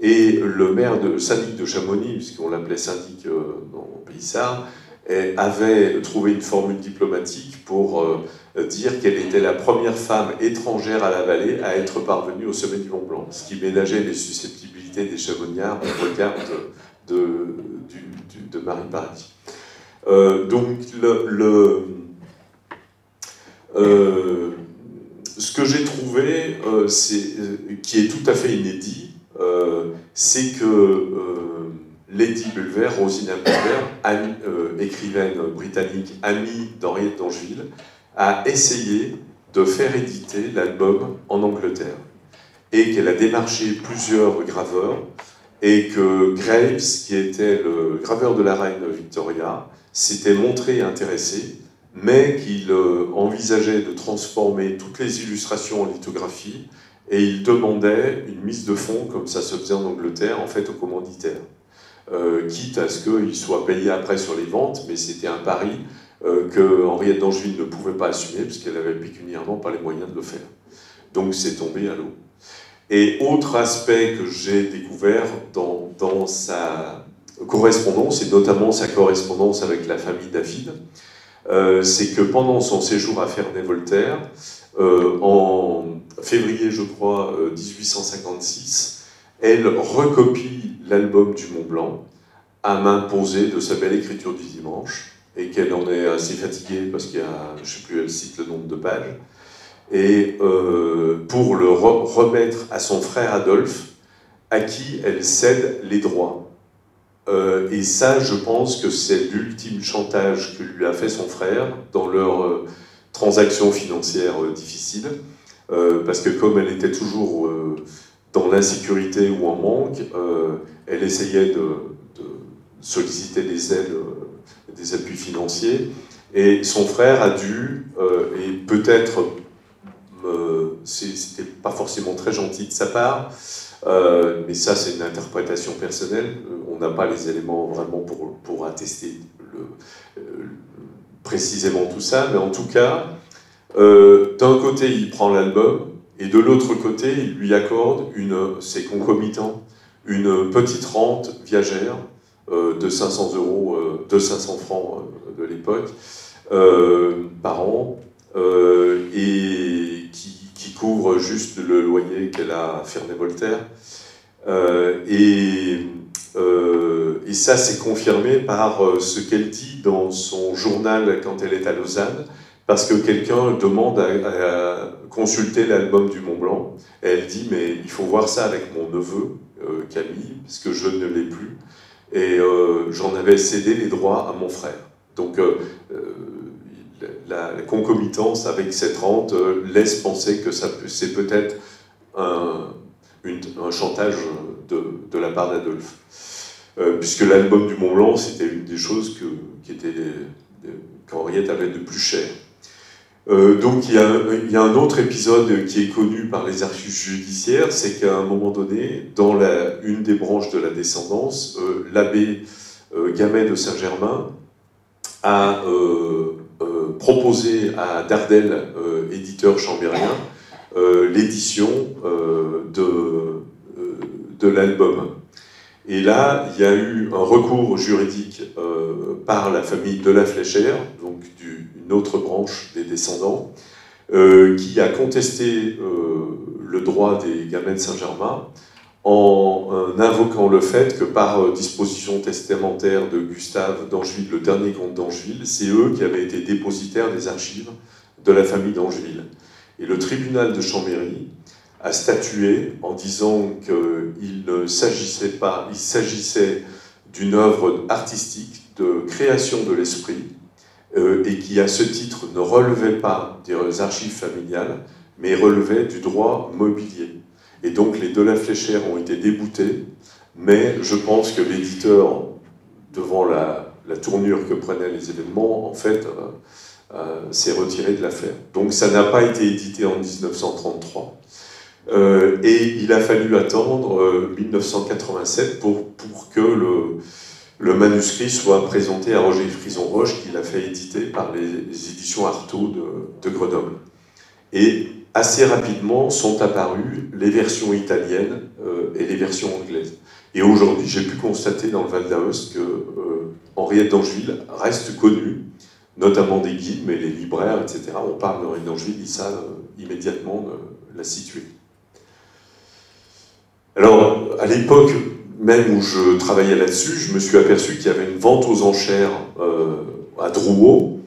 Et le syndic de Chamonix, puisqu'on l'appelait syndic dans Pélissard, avait trouvé une formule diplomatique pour dire qu'elle était la première femme étrangère à la vallée à être parvenue au sommet du Mont Blanc, ce qui ménageait les susceptibilités des Chamoniards au regard de Marie Paradis. Donc, ce que j'ai trouvé, qui est tout à fait inédit, c'est que Lady Bulwer, Rosina Bulwer, écrivaine britannique, amie d'Henriette d'Angeville, a essayé de faire éditer l'album en Angleterre, et qu'elle a démarché plusieurs graveurs, et que Graves, qui était le graveur de la reine Victoria, s'était montré intéressé, mais qu'il envisageait de transformer toutes les illustrations en lithographie, et il demandait une mise de fonds, comme ça se faisait en Angleterre, en fait, aux commanditaires. Quitte à ce qu'ils soient payés après sur les ventes, mais c'était un pari que Henriette d'Angeville ne pouvait pas assumer, parce qu'elle avait pécuniairement pas les moyens de le faire. Donc c'est tombé à l'eau. Et autre aspect que j'ai découvert dans sa correspondance, et notamment sa correspondance avec la famille David, c'est que pendant son séjour à Ferney-Voltaire, en février, je crois, 1856, elle recopie l'album du Mont Blanc à main posée de sa belle écriture du dimanche, et qu'elle en est assez fatiguée parce qu'il y a, je ne sais plus, elle cite le nombre de pages, et pour le remettre à son frère Adolphe, à qui elle cède les droits. Et ça, je pense que c'est l'ultime chantage que lui a fait son frère dans leur transaction financière difficile, parce que comme elle était toujours dans l'insécurité ou en manque, elle essayait de solliciter des aides, des appuis financiers, et son frère a dû, et peut-être c'était pas forcément très gentil de sa part, mais ça c'est une interprétation personnelle, on n'a pas les éléments vraiment pour attester précisément tout ça, mais en tout cas, d'un côté il prend l'album, et de l'autre côté il lui accorde, c'est concomitant, une petite rente viagère de 500 euros, de 500 francs de l'époque, par an, et qui couvre juste le loyer qu'elle a à Ferney-Voltaire. Et ça, c'est confirmé par ce qu'elle dit dans son journal quand elle est à Lausanne, parce que quelqu'un demande à consulter l'album du Mont Blanc, et elle dit « mais il faut voir ça avec mon neveu, Camille, parce que je ne l'ai plus, et j'en avais cédé les droits à mon frère. » Donc la concomitance avec cette rente laisse penser que c'est peut-être un chantage de la part d'Adolphe. Puisque l'album du Mont Blanc, c'était une des choses qu'Henriette avait de plus cher. Donc il y a un autre épisode qui est connu par les archives judiciaires, c'est qu'à un moment donné, dans une des branches de la descendance, l'abbé Gamet de Saint-Germain a proposé à Dardel, éditeur chambérien, l'édition de l'album. Et là, il y a eu un recours juridique par la famille de la Fléchère, donc une autre branche des descendants, qui a contesté le droit des Gamets de Saint-Germain en invoquant le fait que par disposition testamentaire de Gustave d'Angeville, le dernier comte d'Angeville, c'est eux qui avaient été dépositaires des archives de la famille d'Angeville. Et le tribunal de Chambéry a statué en disant qu'il ne s'agissait pas, il s'agissait d'une œuvre artistique de création de l'esprit et qui, à ce titre, ne relevait pas des archives familiales, mais relevait du droit mobilier. Et donc les de la Fléchère ont été déboutés, mais je pense que l'éditeur, devant la tournure que prenaient les événements, en fait, s'est retiré de l'affaire. Donc ça n'a pas été édité en 1933. Et il a fallu attendre 1987 pour que le manuscrit soit présenté à Roger Frison-Roche, qui l'a fait éditer par les éditions Artaud de Grenoble. Et assez rapidement sont apparues les versions italiennes et les versions anglaises. Et aujourd'hui, j'ai pu constater dans le Val d'Aoste que Henriette d'Angeville reste connue, notamment des guides, mais les libraires, etc. On parle d'Henriette d'Angeville, ils savent immédiatement la situer. Alors, à l'époque même où je travaillais là-dessus, je me suis aperçu qu'il y avait une vente aux enchères à Drouot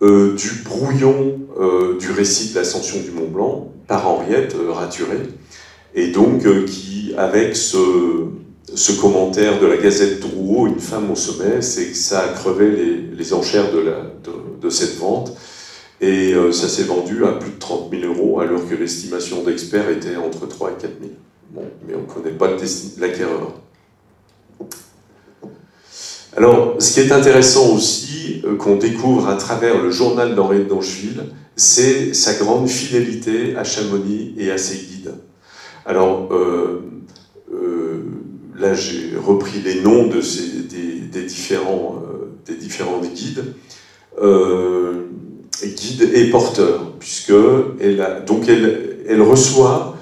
du brouillon du récit de l'ascension du Mont Blanc par Henriette Raturé, et donc qui, avec ce commentaire de la Gazette Drouot, une femme au sommet, c'est que ça a crevé les enchères de cette vente, et ça s'est vendu à plus de 30 000 €, alors que l'estimation d'experts était entre 3 et 4 000. Bon, mais on ne connaît pas l'acquéreur. Alors, ce qui est intéressant aussi, qu'on découvre à travers le journal d'Henriette d'Angeville, c'est sa grande fidélité à Chamonix et à ses guides. Alors, là j'ai repris les noms des différents guides, guides et porteurs, puisque elle reçoit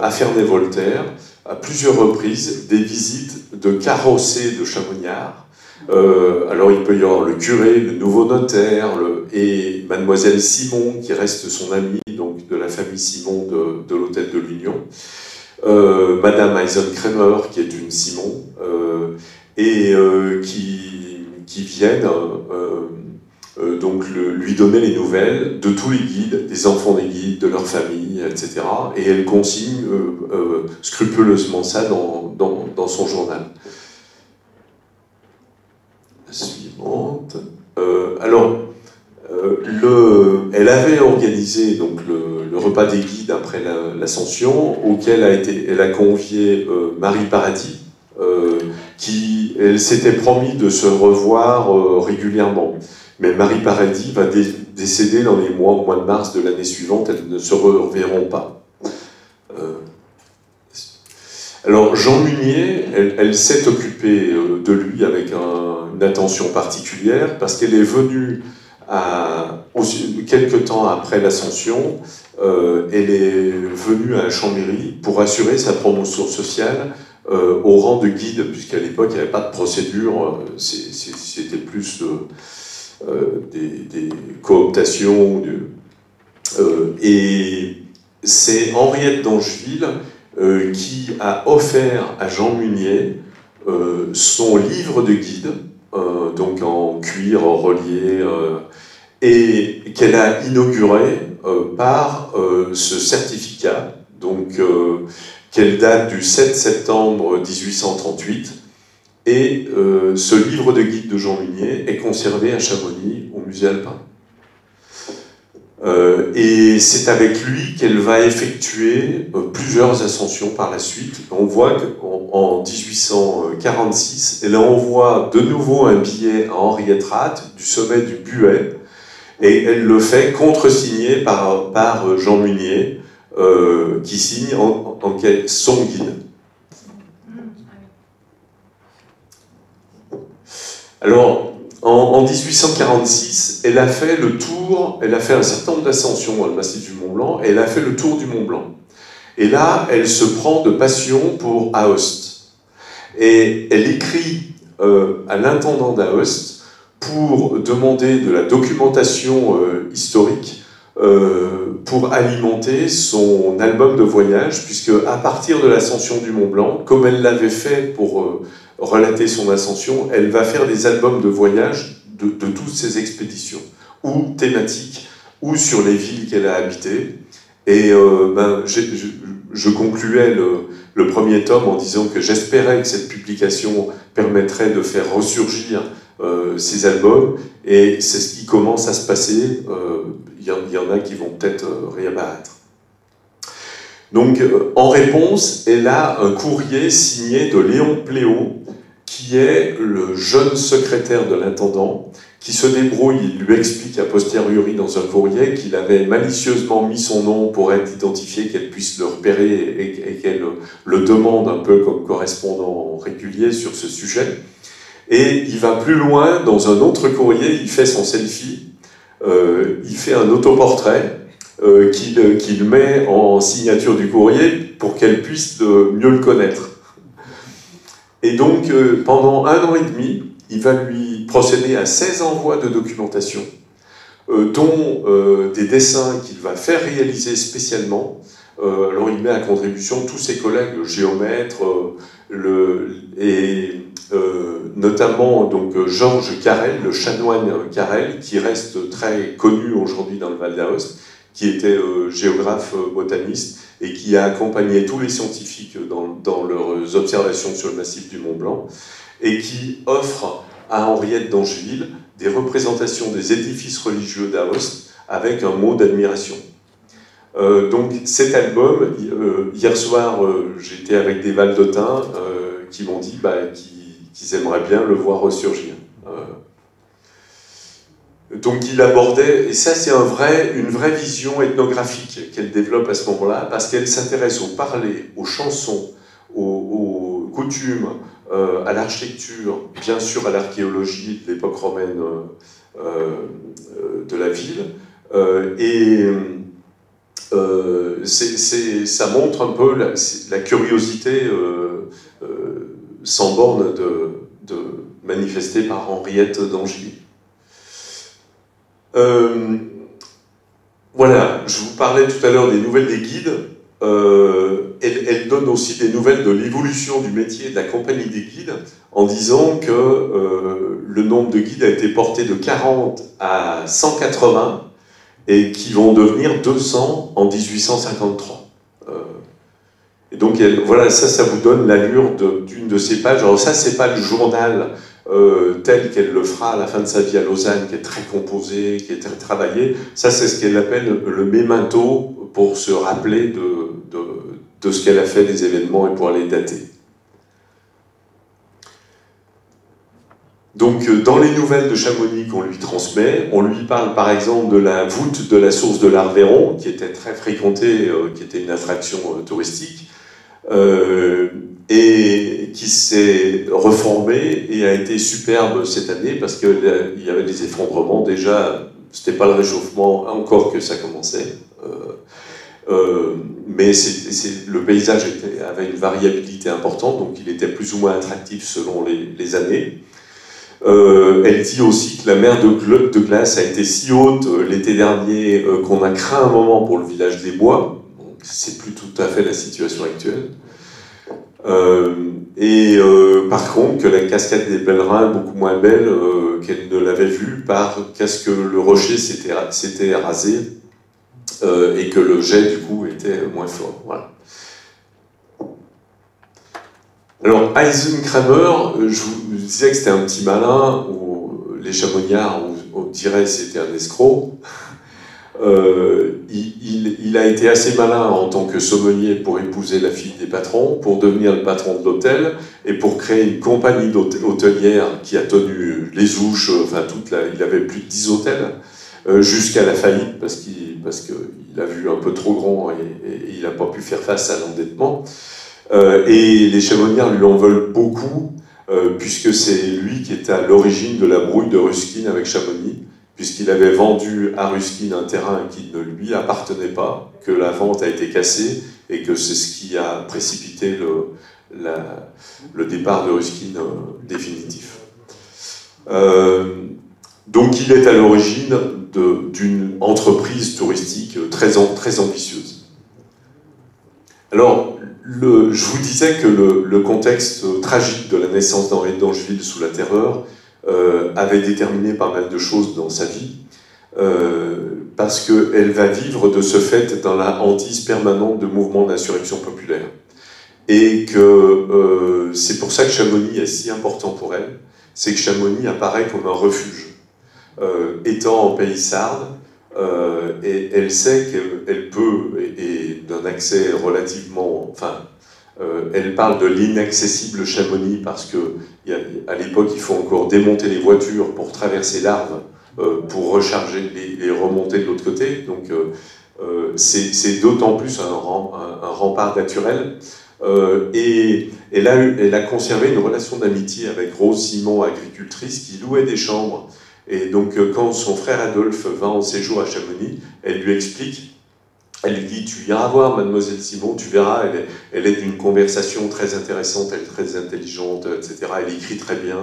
à Ferney-Voltaire, à plusieurs reprises, des visites de carrossés de Chamonniards. Alors il peut y avoir le curé, le nouveau notaire, et mademoiselle Simon, qui reste son amie, donc de la famille Simon de l'hôtel de l'Union, madame Eisenkremer, qui est une Simon, et qui qui viennent donc lui donner les nouvelles de tous les guides, des enfants des guides, de leur famille, etc. Et elle consigne scrupuleusement ça dans son journal. La suivante. Elle avait organisé donc, le repas des guides après l'Ascension, auquel elle a convié Marie Paradis, elle s'était promis de se revoir régulièrement. Mais Marie Paradis va décéder dans les mois, au mois de mars de l'année suivante, elles ne se reverront pas. Alors Jean Munier, elle s'est occupée de lui avec une attention particulière, parce qu'elle est venue quelques temps après l'Ascension, elle est venue à Chambéry pour assurer sa promotion sociale au rang de guide, puisqu'à l'époque il n'y avait pas de procédure, c'était plus des cooptations. Et c'est Henriette d'Angeville qui a offert à Jean Munier son livre de guide, donc en cuir relié, et qu'elle a inauguré par ce certificat, donc qu'elle date du 7 septembre 1838. Et ce livre de guide de Jean Munier est conservé à Chamonix, au musée alpin. Et c'est avec lui qu'elle va effectuer plusieurs ascensions par la suite. On voit qu'en 1846, elle envoie de nouveau un billet à Henriette Rath du sommet du Buet, et elle le fait contresigné par Jean Munier, qui signe son guide. Alors, en 1846, elle a fait le tour, elle a fait un certain nombre d'ascensions dans le massif du Mont-Blanc, et elle a fait le tour du Mont-Blanc. Et là, elle se prend de passion pour Aoste. Et elle écrit à l'intendant d'Aoste pour demander de la documentation historique pour alimenter son album de voyage, puisque à partir de l'ascension du Mont-Blanc, comme elle l'avait fait pour relater son ascension, elle va faire des albums de voyage de toutes ses expéditions, ou thématiques, ou sur les villes qu'elle a habitées. Et je concluais le premier tome en disant que j'espérais que cette publication permettrait de faire ressurgir ces albums, et c'est ce qui commence à se passer. Il y en a qui vont peut-être réapparaître. Donc, en réponse, elle a un courrier signé de Léon Pléau, qui est le jeune secrétaire de l'intendant, qui se débrouille. Il lui explique a posteriori dans un courrier qu'il avait malicieusement mis son nom pour être identifié, qu'elle puisse le repérer et qu'elle le demande un peu comme correspondant régulier sur ce sujet. Et il va plus loin, dans un autre courrier, il fait son selfie, il fait un autoportrait qu'il met en signature du courrier pour qu'elle puisse mieux le connaître. Et donc, pendant 1 an et demi, il va lui procéder à 16 envois de documentation, dont des dessins qu'il va faire réaliser spécialement. Alors, il met à contribution tous ses collègues géomètres, notamment donc, Georges Carrel, le chanoine Carrel, qui reste très connu aujourd'hui dans le Val d'Aoste, qui était géographe botaniste et qui a accompagné tous les scientifiques dans leurs observations sur le massif du Mont-Blanc, et qui offre à Henriette d'Angeville des représentations des édifices religieux d'Aoste avec un mot d'admiration. Donc cet album, hier soir, j'étais avec des Valdotins qui m'ont dit qu'ils aimeraient bien le voir ressurgir. Donc il abordait, et ça c'est une vraie vision ethnographique qu'elle développe à ce moment-là, parce qu'elle s'intéresse au parler, aux chansons, aux coutumes, à l'architecture, bien sûr à l'archéologie de l'époque romaine de la ville, ça montre un peu la curiosité sans borne manifestée par Henriette d'Angeville. Voilà, je vous parlais tout à l'heure des nouvelles des guides. Elle elle donne aussi des nouvelles de l'évolution du métier de la compagnie des guides, en disant que le nombre de guides a été porté de 40 à 180, et qui vont devenir 200 en 1853. Et donc, voilà, ça vous donne l'allure d'une de ces pages. Alors ça, c'est pas le journal tel qu'elle le fera à la fin de sa vie à Lausanne, qui est très composé, qui est très travaillé. Ça, c'est ce qu'elle appelle le memento, pour se rappeler de ce qu'elle a fait, des événements, et pour les dater. Donc, dans les nouvelles de Chamonix qu'on lui transmet, on lui parle par exemple de la voûte de la source de l'Arveyron, qui était très fréquentée, qui était une attraction touristique, et qui s'est reformée et a été superbe cette année parce qu'il y avait des effondrements. Déjà, c'était pas le réchauffement, encore que ça commençait. Mais le paysage avait une variabilité importante, donc il était plus ou moins attractif selon les années. Elle dit aussi que la mer de glace a été si haute l'été dernier qu'on a craint un moment pour le village des Bois. C'est plus tout à fait la situation actuelle. Par contre, que la cascade des Pèlerins est beaucoup moins belle qu'elle ne l'avait vue parce que le rocher s'était rasé et que le jet, du coup, était moins fort. Voilà. Alors, Eisenkramer, je vous disais que c'était un petit malin, ou les chamoniards on dirait que c'était un escroc. Il a été assez malin en tant que sommelier pour épouser la fille des patrons, pour devenir le patron de l'hôtel, et pour créer une compagnie hôtelière qui a tenu les ouches, enfin il avait plus de 10 hôtels, jusqu'à la faillite, parce qu'il a vu un peu trop grand et il n'a pas pu faire face à l'endettement. Et les chamoniards lui en veulent beaucoup, puisque c'est lui qui était à l'origine de la brouille de Ruskin avec Chamonix, puisqu'il avait vendu à Ruskin un terrain qui ne lui appartenait pas, que la vente a été cassée, et que c'est ce qui a précipité le départ de Ruskin définitif. Donc il est à l'origine d'une entreprise touristique très ambitieuse. Alors, je vous disais que le contexte tragique de la naissance d'Henri d'Angeville sous la Terreur avait déterminé pas mal de choses dans sa vie, parce qu'elle va vivre de ce fait dans la hantise permanente de mouvements d'insurrection populaire. Et que c'est pour ça que Chamonix est si important pour elle, c'est que Chamonix apparaît comme un refuge. Étant en pays sarde, et elle sait qu'elle peut, et d'un accès relativement... Enfin, elle parle de l'inaccessible Chamonix parce qu'à l'époque, il faut encore démonter les voitures pour traverser l'Arve, pour recharger et remonter de l'autre côté. Donc, c'est d'autant plus un rempart naturel. Et elle a conservé une relation d'amitié avec Rose Simon, agricultrice, qui louait des chambres. Et donc, quand son frère Adolphe va en séjour à Chamonix, elle lui explique, elle lui dit, tu iras voir Mademoiselle Simon, tu verras, elle est d'une conversation très intéressante, elle est très intelligente, etc. Elle écrit très bien,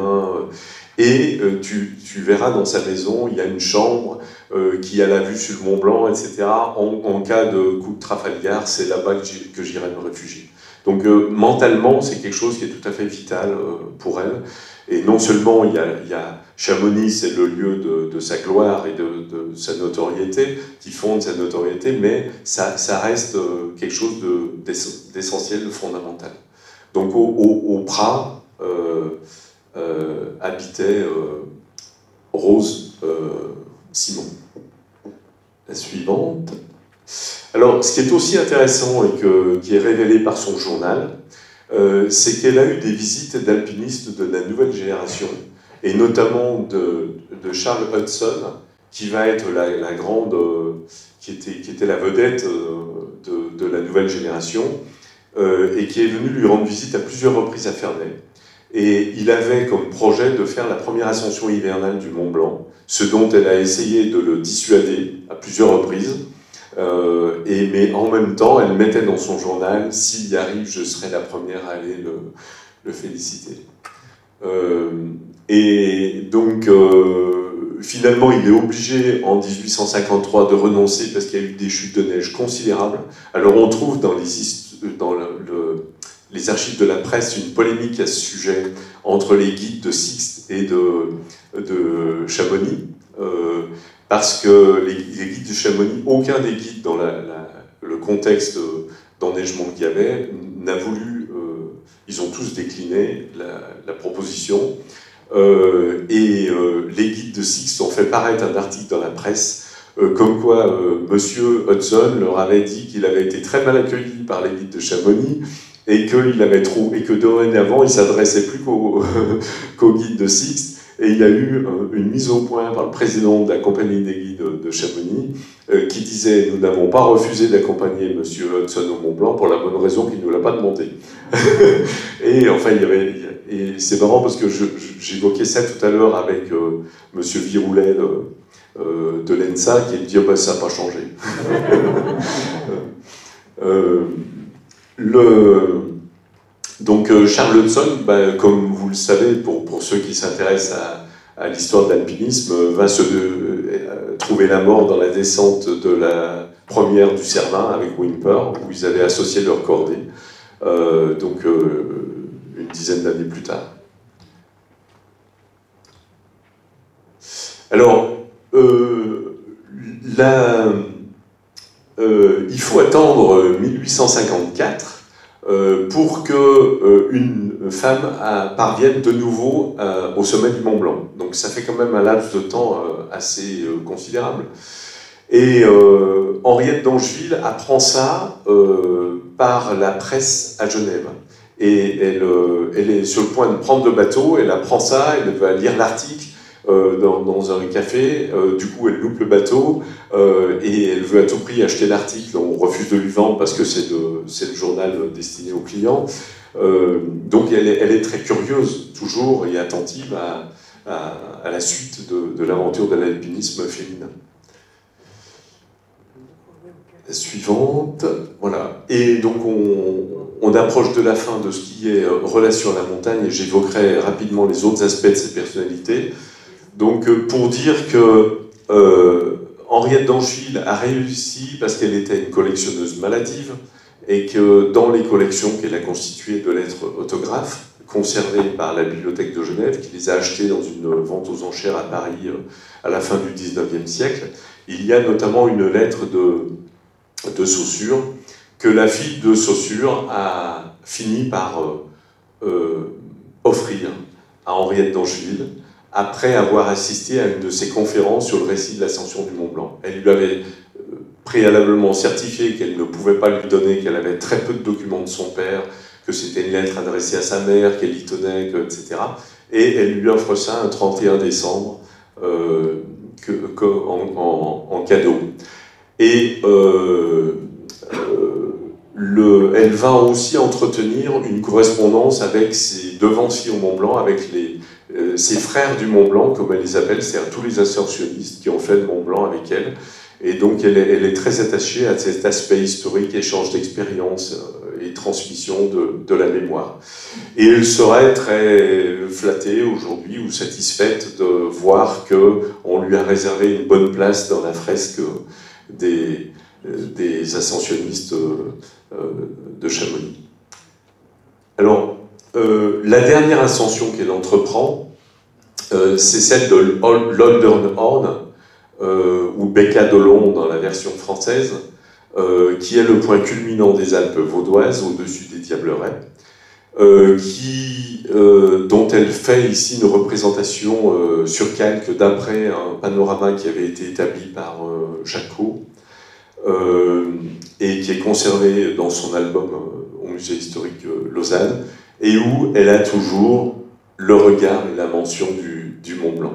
et tu verras dans sa maison, il y a une chambre qui a la vue sur le Mont Blanc, etc. En cas de coup de Trafalgar, c'est là-bas que j'irai me réfugier. Donc, mentalement, c'est quelque chose qui est tout à fait vital pour elle. Et non seulement il y a Chamonix, c'est le lieu de sa gloire et de sa notoriété, qui fonde sa notoriété, mais ça reste quelque chose d'essentiel, de fondamental. Donc au Prat habitait Rose Simon. La suivante. Alors, ce qui est aussi intéressant et qui est révélé par son journal, c'est qu'elle a eu des visites d'alpinistes de la nouvelle génération, et notamment de Charles Hudson, qui va être la grande, qui était la vedette de la nouvelle génération, et qui est venu lui rendre visite à plusieurs reprises à Ferney. Et il avait comme projet de faire la première ascension hivernale du Mont Blanc, ce dont elle a essayé de le dissuader à plusieurs reprises. Mais en même temps, elle mettait dans son journal « S'il y arrive, je serai la première à aller le féliciter ». Et donc, finalement, il est obligé, en 1853, de renoncer parce qu'il y a eu des chutes de neige considérables. Alors, on trouve dans les archives de la presse une polémique à ce sujet entre les guides de Sixte et de Chamonix, parce que les guides de Chamonix, aucun des guides dans le contexte d'enneigement qu'il y avait n'a voulu, ils ont tous décliné la proposition, et les guides de Sixte ont fait paraître un article dans la presse comme quoi Monsieur Hudson leur avait dit qu'il avait été très mal accueilli par les guides de Chamonix et que dorénavant il s'adressait plus qu'aux guides de Sixte, et il y a eu une mise au point par le président de la compagnie des guides de Chamonix qui disait: nous n'avons pas refusé d'accompagner Monsieur Hudson au Mont Blanc pour la bonne raison qu'il ne nous l'a pas demandé. Et enfin et c'est marrant parce que j'évoquais ça tout à l'heure avec Monsieur Viroulet de l'ENSA, qui me dit: bah, ça n'a pas changé. Donc Charles Hudson, bah, comme vous le savez, pour ceux qui s'intéressent à l'histoire de l'alpinisme, va trouver la mort dans la descente de la première du Cervin avec Whymper, où ils avaient associé leurs cordées, une dizaine d'années plus tard. Alors, il faut attendre 1854 pour qu'une femme parvienne de nouveau au sommet du Mont Blanc. Donc ça fait quand même un laps de temps assez considérable. Et Henriette d'Angeville apprend ça par la presse à Genève. Et elle est sur le point de prendre le bateau, elle apprend ça, elle va lire l'article dans un café, du coup elle loupe le bateau et elle veut à tout prix acheter l'article, on refuse de lui vendre parce que c'est le journal destiné aux clients. Donc elle est très curieuse toujours et attentive à la suite de l'aventure de l'alpinisme féminin. La suivante, voilà. Et donc on approche de la fin de ce qui est relation à la montagne, et j'évoquerai rapidement les autres aspects de cette personnalité. Donc pour dire que Henriette d'Angeville a réussi parce qu'elle était une collectionneuse maladive, et que dans les collections qu'elle a constituées de lettres autographes, conservées par la Bibliothèque de Genève, qui les a achetées dans une vente aux enchères à Paris à la fin du XIXe siècle, il y a notamment une lettre de Saussure que la fille de Saussure a fini par offrir à Henriette d'Angeville après avoir assisté à une de ses conférences sur le récit de l'ascension du Mont Blanc. Elle lui avait préalablement certifié qu'elle ne pouvait pas lui donner, qu'elle avait très peu de documents de son père, que c'était une lettre adressée à sa mère, qu'elle y tenait, etc. Et elle lui offre ça un 31 décembre en cadeau. Et elle va aussi entretenir une correspondance avec ses devanciers au Mont Blanc, avec ses frères du Mont Blanc, comme elle les appelle, c'est-à-dire tous les ascensionnistes qui ont fait le Mont Blanc avec elle. Et donc elle est très attachée à cet aspect historique, échange d'expériences et transmission de la mémoire. Et elle serait très flattée aujourd'hui ou satisfaite de voir qu'on lui a réservé une bonne place dans la fresque des ascensionnistes de Chamonix. Alors, la dernière ascension qu'elle entreprend, c'est celle de l'Oldernhorn, ou Becca d'Olon dans la version française, qui est le point culminant des Alpes vaudoises, au-dessus des Diablerets, dont elle fait ici une représentation sur calque d'après un panorama qui avait été établi par Jacquot, et qui est conservé dans son album au musée historique Lausanne, et où elle a toujours le regard et la mention du Mont Blanc.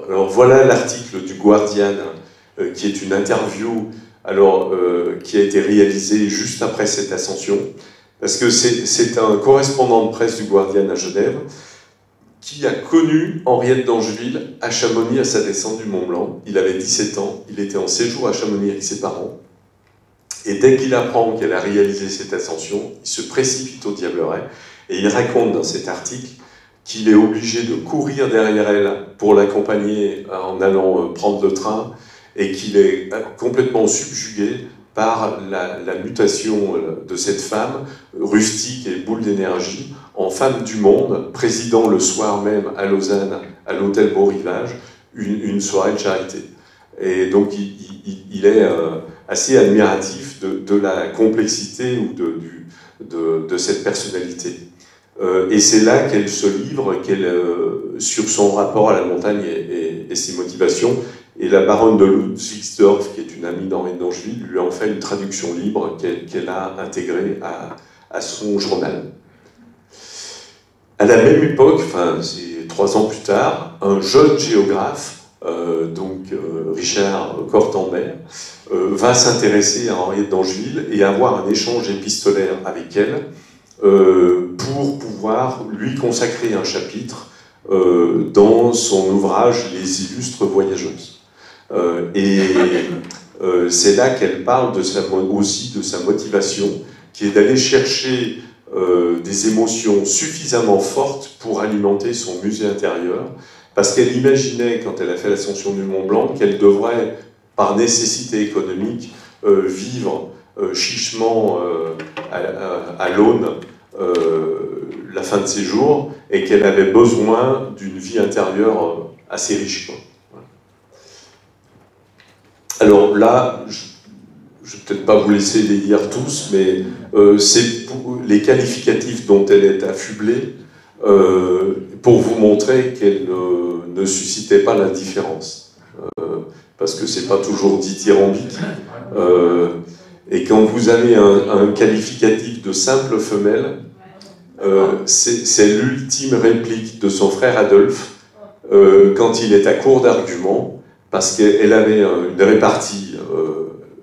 Alors voilà l'article du Guardian, qui est une interview qui a été réalisée juste après cette ascension, parce que c'est un correspondant de presse du Guardian à Genève qui a connu Henriette d'Angeville à Chamonix à sa descente du Mont Blanc. Il avait 17 ans, il était en séjour à Chamonix avec ses parents, et dès qu'il apprend qu'elle a réalisé cette ascension, il se précipite au Diableret, et il raconte dans cet article qu'il est obligé de courir derrière elle pour l'accompagner en allant prendre le train, et qu'il est complètement subjugué par la mutation de cette femme, rustique et boule d'énergie, en femme du monde, présidant le soir même à Lausanne, à l'hôtel Beau Rivage, une soirée de charité. Et donc il est assez admiratif de la complexité ou de cette personnalité. Et c'est là qu'elle se livre sur son rapport à la montagne et ses motivations. Et la baronne de Ludwigsdorf, qui est une amie d'Henri d'Angeville, lui en fait une traduction libre qu'elle a intégrée à son journal. À la même époque, enfin c'est 3 ans plus tard, un jeune géographe, Richard Cortambert, va s'intéresser à Henriette d'Angeville et avoir un échange épistolaire avec elle pour pouvoir lui consacrer un chapitre dans son ouvrage « Les illustres voyageuses ». C'est là qu'elle parle aussi de sa motivation, qui est d'aller chercher des émotions suffisamment fortes pour alimenter son musée intérieur, parce qu'elle imaginait, quand elle a fait l'ascension du Mont Blanc, qu'elle devrait, par nécessité économique, vivre chichement à l'Aune la fin de ses jours, et qu'elle avait besoin d'une vie intérieure assez riche. Alors là, je ne vais peut-être pas vous laisser les lire tous, mais c'est les qualificatifs dont elle est affublée pour vous montrer qu'elle ne suscitait pas l'indifférence. Parce que c'est pas toujours dithyrambique. Et quand vous avez un qualificatif de simple femelle, c'est l'ultime réplique de son frère Adolphe quand il est à court d'arguments, parce qu'elle avait une répartie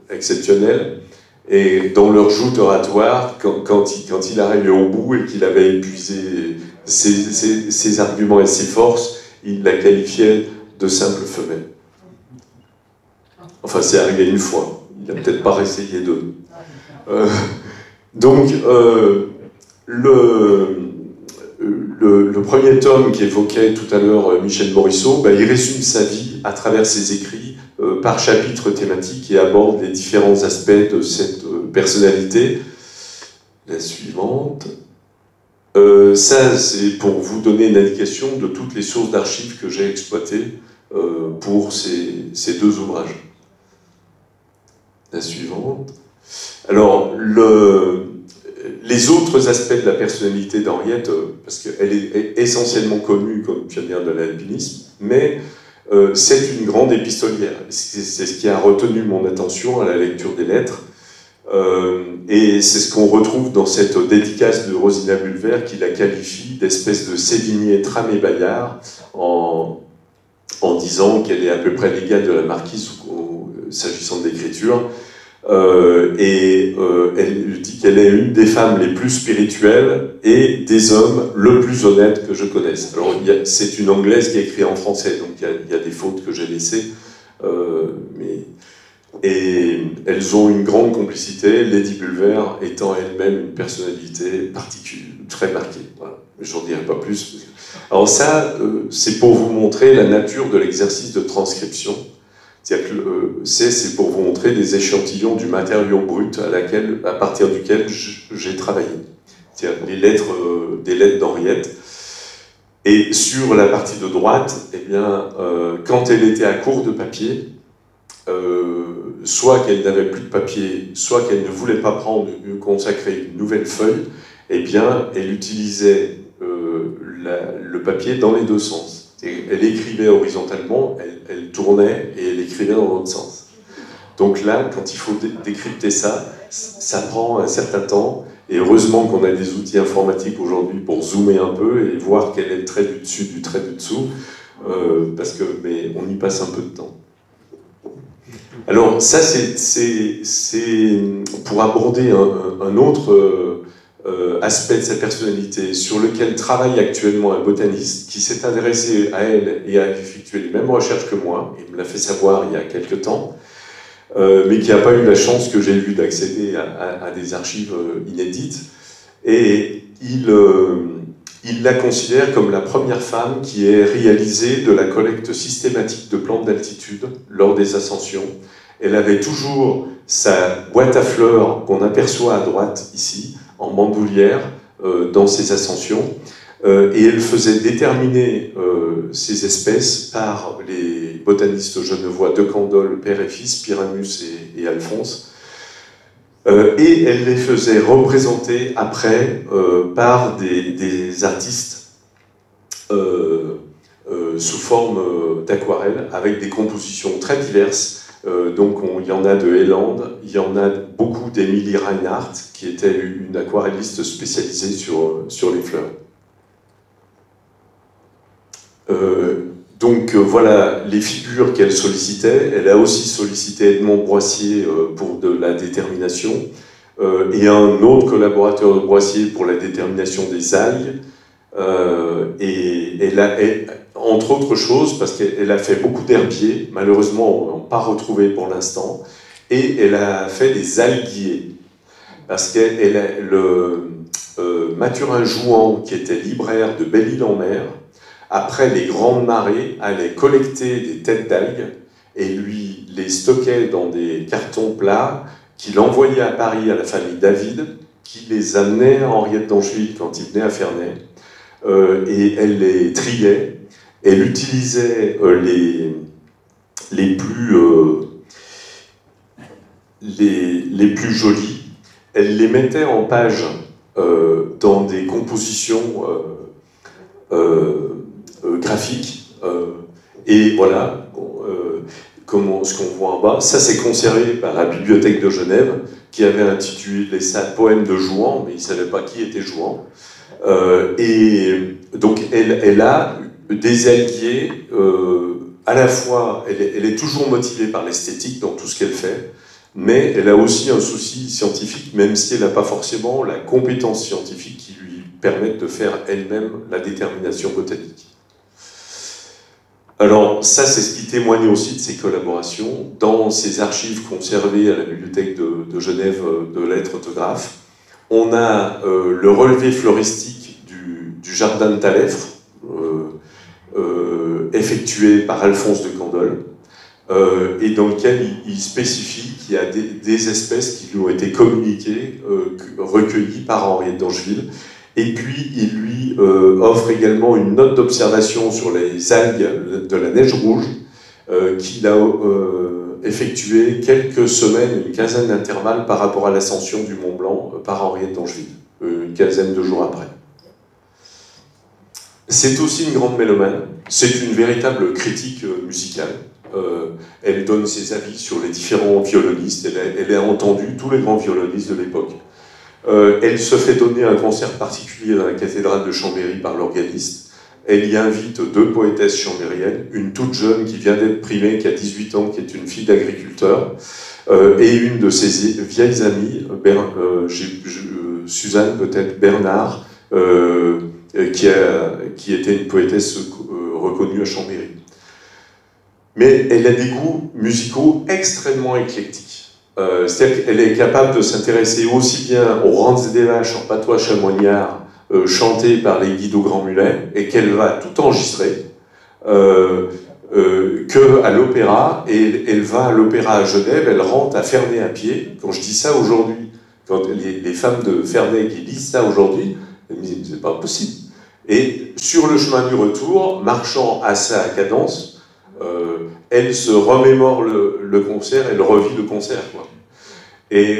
exceptionnelle, et dans leur joute oratoire, quand il arrivait au bout et qu'il avait épuisé ses arguments et ses forces, il la qualifiait de simple femelle. Enfin, c'est arrivé une fois. Il n'a peut-être pas réessayé deux. Le premier tome qu'évoquait tout à l'heure Michel Morisseau, il résume sa vie à travers ses écrits par chapitre thématique et aborde les différents aspects de cette personnalité. La suivante. Ça, c'est pour vous donner une indication de toutes les sources d'archives que j'ai exploitées pour ces 2 ouvrages. La suivante. Alors, les autres aspects de la personnalité d'Henriette, parce qu'elle est essentiellement connue comme pionnière de l'alpinisme, mais c'est une grande épistolière. C'est ce qui a retenu mon attention à la lecture des lettres. Et c'est ce qu'on retrouve dans cette dédicace de Rosina Bulwer qui la qualifie d'espèce de Sévigné tramé-Bayard en disant qu'elle est à peu près l'égale de la marquise s'agissant de l'écriture. Elle dit qu'elle est une des femmes les plus spirituelles et des hommes le plus honnête que je connaisse. Alors, c'est une anglaise qui a écrit en français, donc il y a des fautes que j'ai laissées. Et elles ont une grande complicité, Lady Bulwer étant elle-même une personnalité très marquée. Voilà. J'en dirai pas plus. Alors ça, c'est pour vous montrer la nature de l'exercice de transcription. C'est-à-dire que c'est pour vous montrer des échantillons du matériau brut à partir duquel j'ai travaillé. C'est-à-dire des lettres d'Henriette. Et sur la partie de droite, eh bien, quand elle était à court de papier, soit qu'elle n'avait plus de papier, soit qu'elle ne voulait pas consacrer une nouvelle feuille, eh bien, elle utilisait le papier dans les 2 sens. Elle écrivait horizontalement, elle tournait et elle écrivait dans l'autre sens. Donc là, quand il faut décrypter ça, ça prend un certain temps, et heureusement qu'on a des outils informatiques aujourd'hui pour zoomer un peu et voir quel est le trait du dessus du trait du dessous, mais on y passe un peu de temps. Alors ça, c'est pour aborder un autre aspect de sa personnalité sur lequel travaille actuellement un botaniste qui s'est intéressé à elle et a effectué les mêmes recherches que moi, il me l'a fait savoir il y a quelque temps, mais qui n'a pas eu la chance que j'ai eue d'accéder à des archives inédites, et il la considère comme la première femme qui ait réalisé de la collecte systématique de plantes d'altitude lors des ascensions, Elle avait toujours sa boîte à fleurs qu'on aperçoit à droite ici, en bandoulière, dans ses ascensions, et elle faisait déterminer ces espèces par les botanistes genevois de Candolle, père et fils, Pyramus et Alphonse, et elle les faisait représenter après par des artistes sous forme d'aquarelle, avec des compositions très diverses. Donc il y en a de Helland, il y en a beaucoup d'Emilie Reinhardt, qui était une aquarelliste spécialisée sur les fleurs. Voilà les figures qu'elle sollicitait. Elle a aussi sollicité Edmond Broissier pour de la détermination, et un autre collaborateur de Broissier pour la détermination des algues. Entre autres choses, parce qu'elle a fait beaucoup d'herbiers, malheureusement on n'a pas retrouvé pour l'instant, et elle a fait des alguiers, parce Mathurin Jouan, qui était libraire de Belle-Île-en-Mer, après les grandes marées, allait collecter des têtes d'algues et lui les stockait dans des cartons plats qu'il envoyait à Paris à la famille David, qui les amenait à Henriette d'Angeville quand il venait à Ferney, et elle les triait. Elle utilisait les plus jolis, elle les mettait en page dans des compositions graphiques, et voilà, ce qu'on voit en bas, ça c'est conservé par la Bibliothèque de Genève, qui avait intitulé ça Poème de Jouan, mais il ne savait pas qui était Jouan. Et donc elle a des alliés, à la fois, elle est toujours motivée par l'esthétique dans tout ce qu'elle fait, mais elle a aussi un souci scientifique, même si elle n'a pas forcément la compétence scientifique qui lui permette de faire elle-même la détermination botanique. Alors ça, c'est ce qui témoigne aussi de ses collaborations. Dans ses archives conservées à la bibliothèque de Genève de lettres autographes, on a le relevé floristique du jardin de Taleffre, effectué par Alphonse de Candolle, et dans lequel il spécifie qu'il y a des espèces qui lui ont été communiquées, recueillies par Henriette d'Angeville, et puis il lui offre également une note d'observation sur les algues de la neige rouge, qu'il a effectué quelques semaines, une quinzaine d'intervalles par rapport à l'ascension du Mont Blanc par Henriette d'Angeville, une quinzaine de jours après. C'est aussi une grande mélomane, c'est une véritable critique musicale. Elle donne ses avis sur les différents violonistes, elle a entendu tous les grands violonistes de l'époque. Elle se fait donner un concert particulier dans la cathédrale de Chambéry par l'organiste. Elle y invite deux poétesses chambériennes, une toute jeune qui vient d'être primée, qui a 18 ans, qui est une fille d'agriculteur, et une de ses vieilles amies, Suzanne peut-être, Bernard, qui était une poétesse reconnue à Chambéry. Mais elle a des goûts musicaux extrêmement éclectiques. C'est-à-dire qu'elle est capable de s'intéresser aussi bien aux Ranz des Vaches en patois chamoignard, chanté par les Guido Grand-Mulet, et qu'elle va tout enregistrer, qu'à l'opéra, et elle va à l'opéra à Genève, elle rentre à Ferney à pied. Quand je dis ça aujourd'hui, quand les femmes de Ferney qui lisent ça aujourd'hui, elles me disent c'est pas possible. Et sur le chemin du retour, marchant à sa cadence, elle se remémore le concert, elle revit le concert, quoi. Et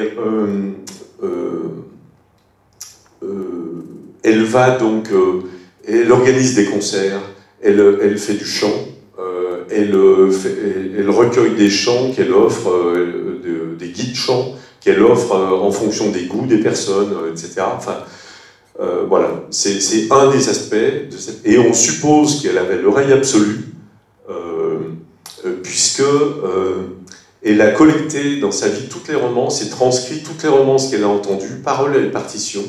elle va donc, elle organise des concerts, elle fait du chant, elle recueille des chants qu'elle offre, des guides chants qu'elle offre en fonction des goûts des personnes, etc. Enfin, voilà, c'est un des aspects de cette... Et on suppose qu'elle avait l'oreille absolue, puisque elle a collecté dans sa vie toutes les romances et transcrit toutes les romances qu'elle a entendues, paroles et partitions,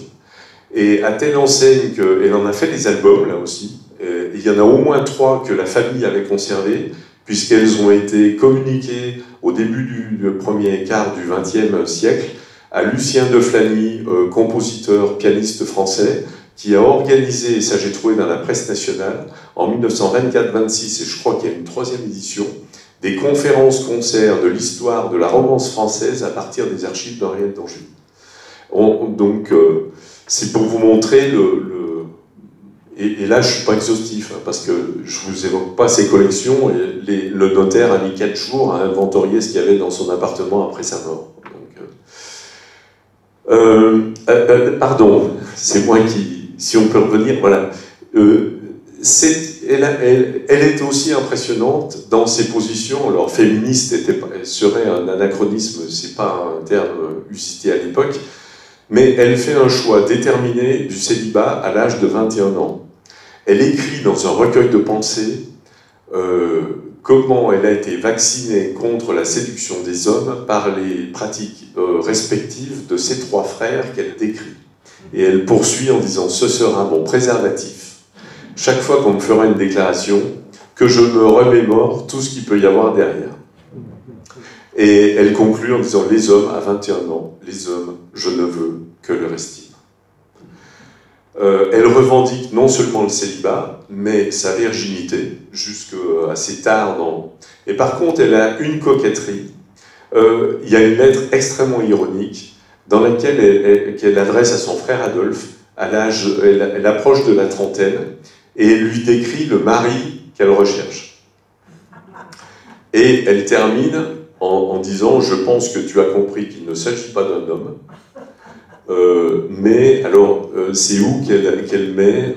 et à telle enseigne qu'elle en a fait des albums, là aussi. Il y en a au moins 3 que la famille avait conservés, puisqu'elles ont été communiquées au début du premier quart du XXe siècle à Lucien de Flany, compositeur, pianiste français, qui a organisé, et ça j'ai trouvé dans la presse nationale, en 1924-26, et je crois qu'il y a une 3e édition, des conférences-concerts de l'histoire de la romance française à partir des archives d'Henriette d'Angély. Donc, c'est pour vous montrer et là, je ne suis pas exhaustif, hein, parce que je ne vous évoque pas ces collections. Et le notaire a mis 4 jours à inventorier ce qu'il y avait dans son appartement après sa mort. Pardon, c'est moi qui... Si on peut revenir, voilà. Elle est aussi impressionnante dans ses positions. Alors, féministe serait un anachronisme, c'est pas un terme usité à l'époque, mais elle fait un choix déterminé du célibat à l'âge de 21 ans. Elle écrit dans un recueil de pensées comment elle a été vaccinée contre la séduction des hommes par les pratiques respectives de ses 3 frères qu'elle décrit. Et elle poursuit en disant « Ce sera mon préservatif. Chaque fois qu'on me fera une déclaration, que je me remémore tout ce qu'il peut y avoir derrière. » Et elle conclut en disant « Les hommes, à 21 ans, les hommes, je ne veux que leur estime. » Elle revendique non seulement le célibat, mais sa virginité, jusqu'à assez tard. Et par contre, elle a une coquetterie. Il y a une lettre extrêmement ironique dans laquelle qu'elle adresse à son frère Adolphe, elle approche de la trentaine, et elle lui décrit le mari qu'elle recherche. Et elle termine en disant « Je pense que tu as compris qu'il ne s'agit pas d'un homme. » Mais alors, c'est où qu'elle met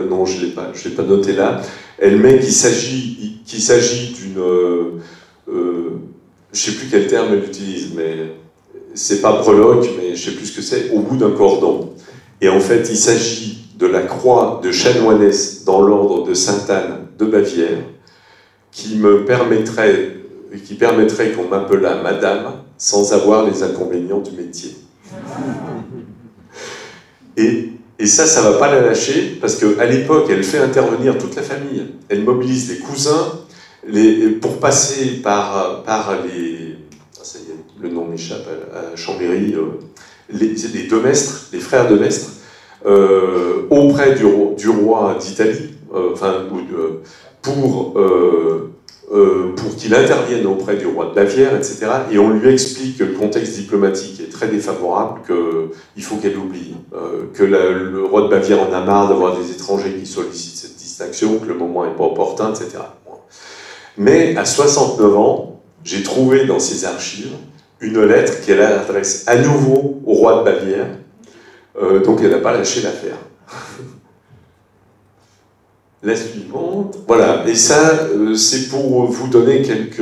non, je l'ai pas noté là. Elle met qu'il s'agit d'une, je sais plus quel terme elle utilise, mais c'est pas breloque, mais je sais plus ce que c'est, au bout d'un cordon. Et en fait, il s'agit de la croix de chanoinesse dans l'ordre de Sainte-Anne de Bavière, qui permettrait qu'on m'appelât Madame sans avoir les inconvénients du métier. Et ça ne va pas la lâcher, parce qu'à l'époque, elle fait intervenir toute la famille. Elle mobilise les cousins pour passer par les... Ça y est, le nom m'échappe à Chambéry, les Demestre, les frères Demestre, auprès du roi d'Italie, pour qu'il intervienne auprès du roi de Bavière, etc. Et on lui explique que le contexte diplomatique est très défavorable, qu'il faut qu'elle oublie, que le roi de Bavière en a marre d'avoir des étrangers qui sollicitent cette distinction, que le moment n'est pas opportun, etc. Mais à 69 ans, j'ai trouvé dans ses archives une lettre qu'elle adresse à nouveau au roi de Bavière, donc elle n'a pas lâché l'affaire. La suivante, voilà, et ça, c'est pour vous donner quelques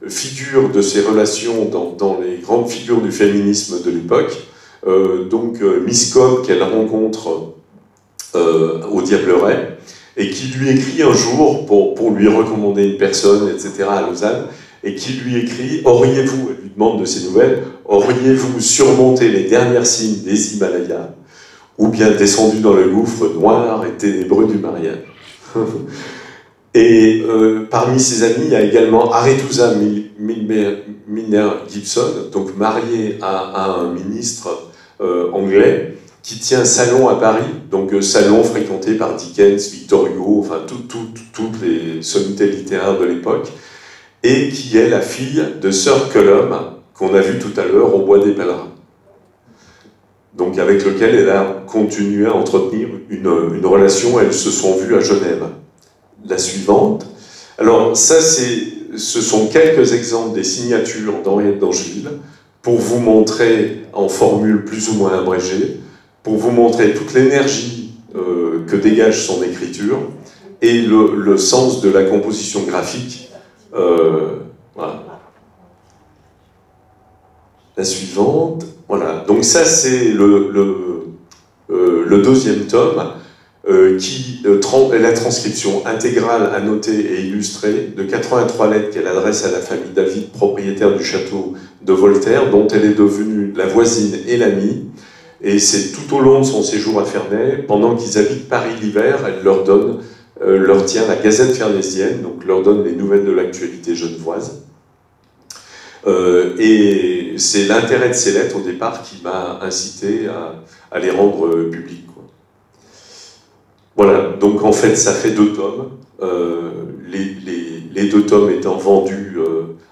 figures de ces relations dans les grandes figures du féminisme de l'époque. Miss Cobb, qu'elle rencontre au Diableret, et qui lui écrit un jour, pour lui recommander une personne, etc., à Lausanne, et qui lui écrit « Auriez-vous, elle lui demande de ses nouvelles, auriez-vous surmonté les dernières cimes des Himalayas, ou bien descendu dans le gouffre noir et ténébreux du mariage ?» Et parmi ses amis, il y a également Arethusa Milner Gibson, donc mariée à un ministre anglais, qui tient un salon à Paris, donc salon fréquenté par Dickens, Victor Hugo, enfin toutes les sommités littéraires de l'époque, et qui est la fille de Sir Cullum, qu'on a vu tout à l'heure au Bois des Pèlerins. Donc avec lequel elle a continué à entretenir une relation, elles se sont vues à Genève. La suivante. Alors ça, ce sont quelques exemples des signatures d'Henriette d'Angély, pour vous montrer, en formule plus ou moins abrégée, pour vous montrer toute l'énergie que dégage son écriture, et le sens de la composition graphique. Voilà. La suivante. Voilà, donc ça c'est le deuxième tome qui est la transcription intégrale, annotée et illustrée de 83 lettres qu'elle adresse à la famille David, propriétaire du château de Voltaire, dont elle est devenue la voisine et l'amie. Et c'est tout au long de son séjour à Ferney, pendant qu'ils habitent Paris l'hiver, elle leur tient la Gazette fernésienne, donc leur donne les nouvelles de l'actualité genevoise. Et c'est l'intérêt de ces lettres au départ qui m'a incité à les rendre publiques. Voilà, donc en fait ça fait 2 tomes, les 2 tomes étant vendus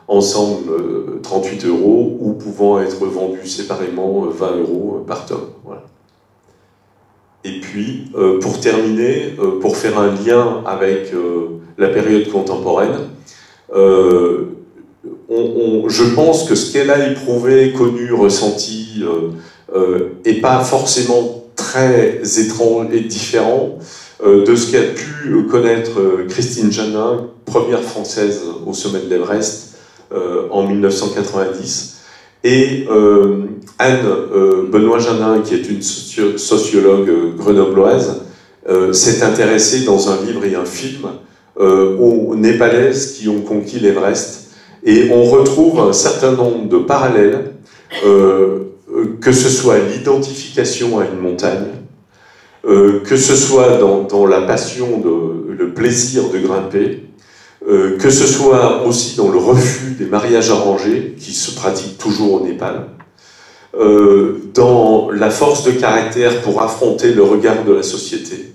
ensemble 38 € ou pouvant être vendus séparément 20 € par tome. Voilà. Et puis, pour terminer, pour faire un lien avec la période contemporaine, je pense que ce qu'elle a éprouvé, connu, ressenti, n'est pas forcément très étrange et différent de ce qu'a pu connaître Christine Janin, première française au sommet de l'Everest en 1990, et Anne Benoît Janin, qui est une sociologue grenobloise, s'est intéressée dans un livre et un film aux Népalaises qui ont conquis l'Everest, et on retrouve un certain nombre de parallèles, que ce soit l'identification à une montagne, que ce soit dans la passion, le plaisir de grimper, que ce soit aussi dans le refus des mariages arrangés, qui se pratiquent toujours au Népal, dans la force de caractère pour affronter le regard de la société,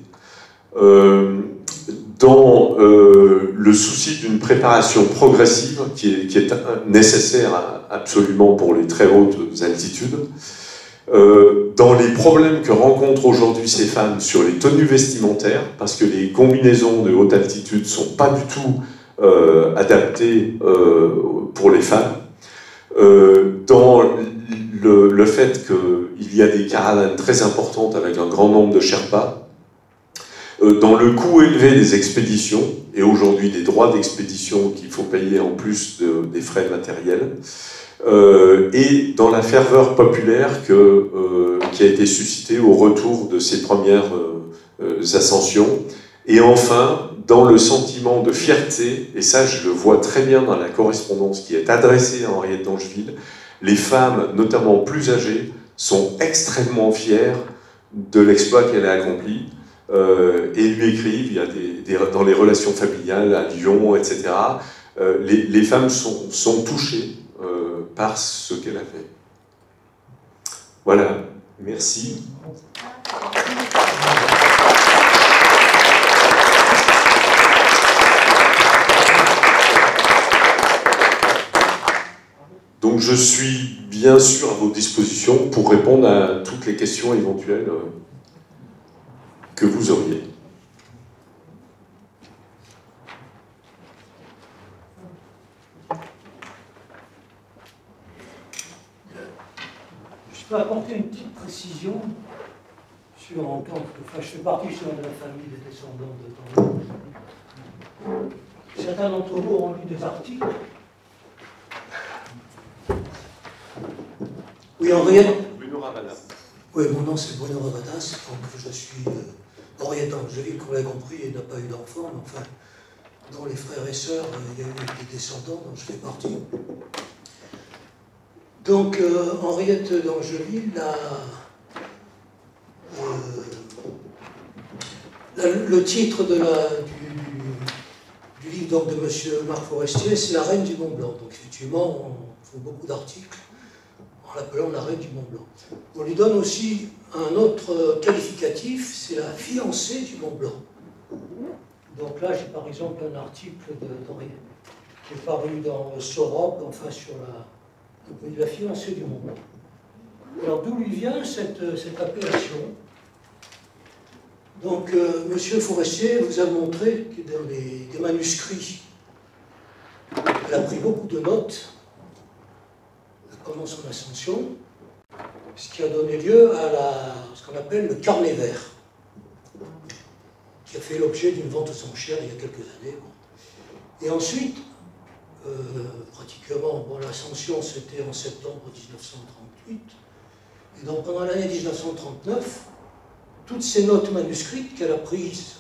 dans le souci d'une préparation progressive qui est nécessaire absolument pour les très hautes altitudes, dans les problèmes que rencontrent aujourd'hui ces femmes sur les tenues vestimentaires, parce que les combinaisons de haute altitude ne sont pas du tout adaptées pour les femmes, dans le fait qu'il y a des caravanes très importantes avec un grand nombre de Sherpas, dans le coût élevé des expéditions, et aujourd'hui des droits d'expédition qu'il faut payer en plus des frais matériels, et dans la ferveur populaire qui a été suscitée au retour de ces premières ascensions, et enfin dans le sentiment de fierté, et ça je le vois très bien dans la correspondance qui est adressée à Henriette d'Angeville, les femmes, notamment plus âgées, sont extrêmement fières de l'exploit qu'elle a accompli, et lui écrivent, il y a dans les relations familiales à Lyon, etc., les femmes sont touchées par ce qu'elle a fait. Voilà, merci. Donc je suis bien sûr à vos dispositions pour répondre à toutes les questions éventuelles que vous auriez. Je peux apporter une petite précision sur, en tant que, je fais partie de la famille des descendants de Tanguy. Certains d'entre vous ont lu des articles. Oui, Henriette. Bruno Ravadas. Oui, mon nom c'est Bruno Ravadas, donc je suis Henriette d'Angeville, comme vous l'avez compris, et n'a pas eu d'enfant, mais enfin, dans les frères et sœurs, il y a eu des descendants dont je fais partie. Donc, Henriette d'Angeville, le titre du livre donc, de M. Marc Forestier, c'est La Reine du Mont Blanc. Donc, effectivement, on fait beaucoup d'articles en l'appelant La Reine du Mont Blanc. On lui donne aussi un autre qualificatif, c'est la fiancée du Mont Blanc. Donc là, j'ai par exemple un article d'Henriette qui est paru dans Sorob, enfin sur la fiancée du Mont Blanc. Alors d'où lui vient cette appellation? Donc M. Forestier vous a montré que dans des manuscrits, elle a pris beaucoup de notes pendant son ascension, ce qui a donné lieu à ce qu'on appelle le carnet vert, qui a fait l'objet d'une vente aux enchères il y a quelques années. Et ensuite, pratiquement, l'ascension c'était en septembre 1938, et donc pendant l'année 1939, toutes ces notes manuscrites qu'elle a prises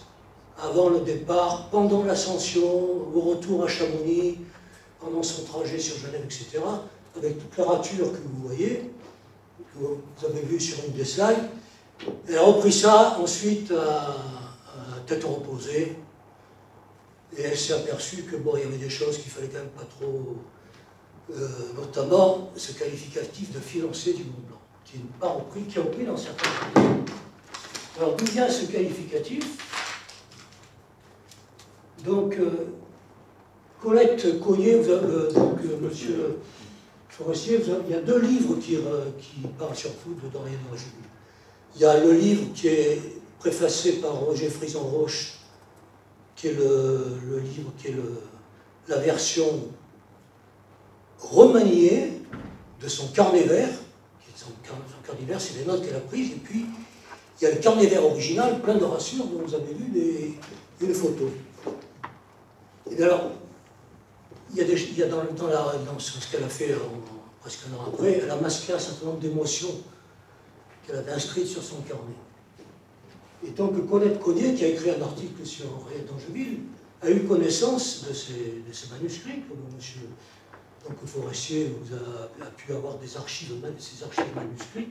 avant le départ, pendant l'ascension, au retour à Chamonix, pendant son trajet sur Genève, etc., avec toute la rature que vous voyez, que vous avez vu sur une des slides, elle a repris ça ensuite à tête reposée, et elle s'est aperçue que bon, il y avait des choses qu'il fallait quand même pas trop, notamment ce qualificatif de fiancée du Mont Blanc, qui n'est pas repris, qui est repris dans certains pays. Alors d'où vient ce qualificatif? Donc, Colette Coyer, monsieur Forestier, il y a deux livres qui parlent surtout d'Henriette d'Angeville. Il y a le livre qui est préfacé par Roger Frison-Roche, qui est le livre qui est la version remaniée de son carnet vert. Son carnet vert, c'est les notes qu'elle a prises, et puis il y a le carnet vert original, plein de rassures dont vous avez vu une photo. Et bien alors, il y a dans ce qu'elle a fait presque un an après, elle a masqué un certain nombre d'émotions qu'elle avait inscrites sur son carnet. Et donc Colette Coyer, qui a écrit un article sur Henriette d'Angeville, a eu connaissance de ces manuscrits, comme monsieur Forestier vous a pu avoir ces archives manuscrits.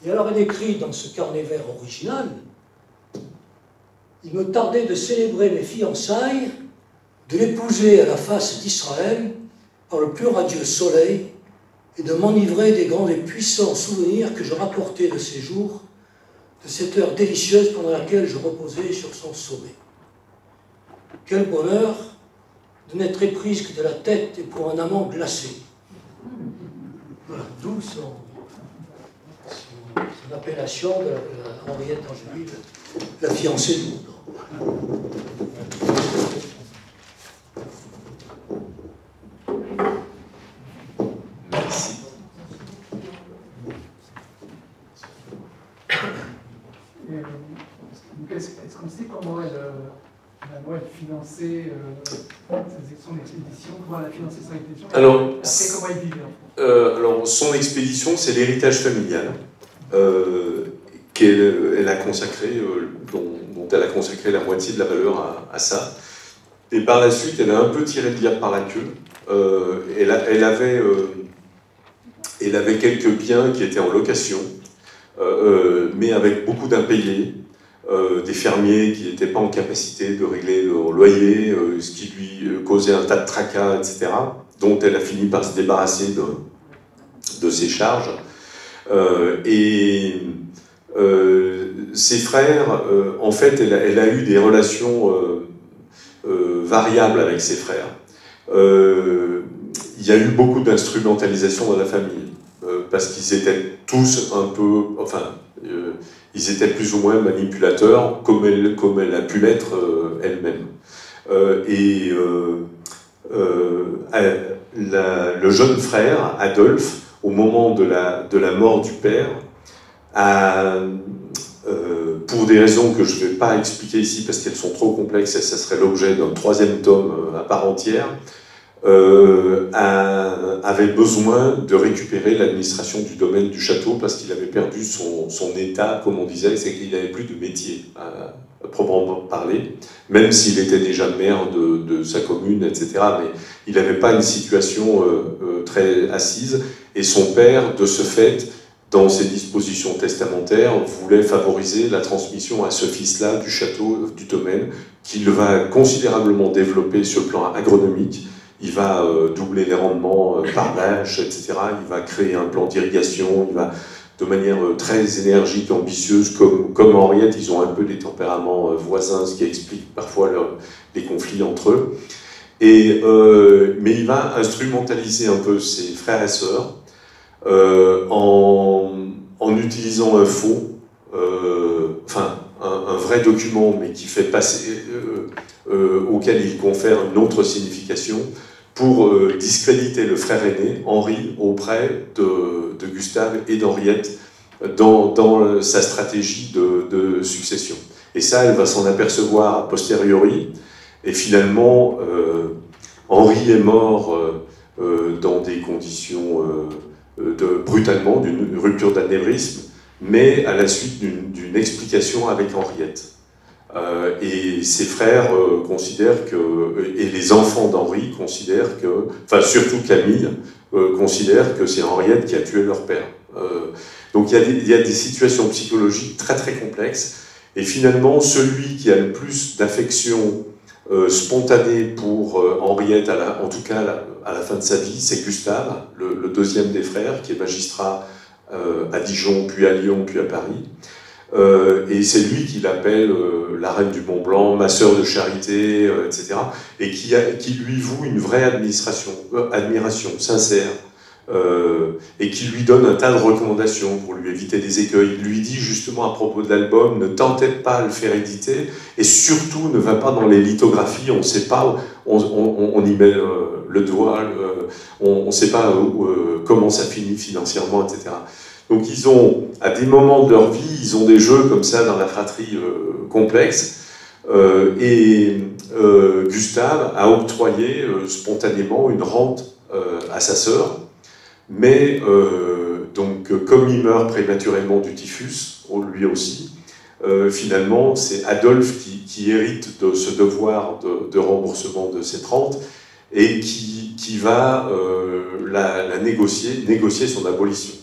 Et alors elle écrit dans ce carnet vert original: « Il me tardait de célébrer mes fiançailles, de l'épouser à la face d'Israël par le plus radieux soleil et de m'enivrer des grands et puissants souvenirs que je rapportais de ces jours, de cette heure délicieuse pendant laquelle je reposais sur son sommet. Quel bonheur de n'être éprise que de la tête et pour un amant glacé. » Voilà, d'où son appellation de Henriette d'Angeville, la fiancée de Moudre. Merci. Est-ce qu'on sait comment elle finançait son expédition, comment elle a financé son expédition? Alors, comment elle vivait alors, son expédition, c'est l'héritage familial qu'elle a consacré, dont elle a consacré la moitié de la valeur à ça. Et par la suite, elle a un peu tiré le diable par la queue. Elle avait quelques biens qui étaient en location, mais avec beaucoup d'impayés, des fermiers qui n'étaient pas en capacité de régler leur loyer, ce qui lui causait un tas de tracas, etc., dont elle a fini par se débarrasser de ses charges. Ses frères, en fait, elle a eu des relations variables avec ses frères. Il y a eu beaucoup d'instrumentalisation dans la famille, parce qu'ils étaient tous un peu, enfin, ils étaient plus ou moins manipulateurs, comme elle a pu l'être elle-même. Le jeune frère, Adolphe, au moment de la mort du père, pour des raisons que je ne vais pas expliquer ici parce qu'elles sont trop complexes et ça serait l'objet d'un troisième tome à part entière, avait besoin de récupérer l'administration du domaine du château parce qu'il avait perdu son état, comme on disait, c'est qu'il n'avait plus de métier à proprement parler, même s'il était déjà maire de sa commune, etc. Mais il n'avait pas une situation très assise, et son père, de ce fait, dans ses dispositions testamentaires, voulait favoriser la transmission à ce fils-là du château, du domaine, qu'il va considérablement développer sur le plan agronomique. Il va doubler les rendements par bâche, etc. Il va créer un plan d'irrigation, il va, de manière très énergique, ambitieuse, comme Henriette, ils ont un peu des tempéraments voisins, ce qui explique parfois les conflits entre eux. Mais il va instrumentaliser un peu ses frères et sœurs en utilisant un faux, enfin un vrai document, mais qui fait passer, auquel il confère une autre signification, pour discréditer le frère aîné, Henri, auprès de Gustave et d'Henriette dans sa stratégie de succession. Et ça, elle va s'en apercevoir a posteriori, et finalement, Henri est mort dans des conditions brutalement, d'une rupture d'anévrisme, mais à la suite d'une explication avec Henriette. Et ses frères considèrent et les enfants d'Henri considèrent enfin surtout Camille, considèrent que c'est Henriette qui a tué leur père. Donc il y a des situations psychologiques très très complexes, et finalement celui qui a le plus d'affection spontanée pour Henriette, en tout cas à la fin de sa vie, c'est Gustave, le deuxième des frères, qui est magistrat à Dijon, puis à Lyon, puis à Paris. Et c'est lui qui l'appelle la reine du Mont Blanc, ma sœur de charité, etc. Et qui lui voue une vraie admiration sincère, et qui lui donne un tas de recommandations pour lui éviter des écueils. Il lui dit justement à propos de l'album, ne tentez pas à le faire éditer, et surtout ne va pas dans les lithographies, on ne sait pas, on y met le doigt, on ne sait pas comment ça finit financièrement, etc. Donc ils ont, à des moments de leur vie, ils ont des jeux comme ça dans la fratrie complexe, et Gustave a octroyé spontanément une rente à sa sœur, mais donc comme il meurt prématurément du typhus, lui aussi, finalement c'est Adolphe qui hérite de ce devoir de remboursement de cette rente et qui va négocier son abolition.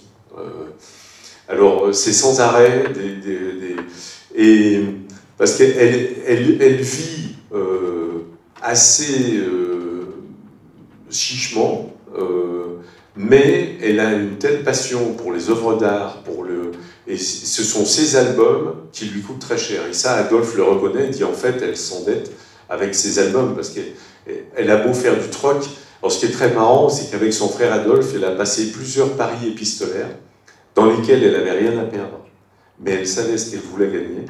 Alors c'est sans arrêt parce qu'elle vit assez chichement, mais elle a une telle passion pour les œuvres d'art, et ce sont ses albums qui lui coûtent très cher. Et ça, Adolphe le reconnaît, il dit en fait, elle s'endette avec ses albums, parce qu'elle a beau faire du troc. Alors ce qui est très marrant, c'est qu'avec son frère Adolphe, elle a passé plusieurs paris épistolaires, dans lesquels elle n'avait rien à perdre, mais elle savait ce qu'elle voulait gagner.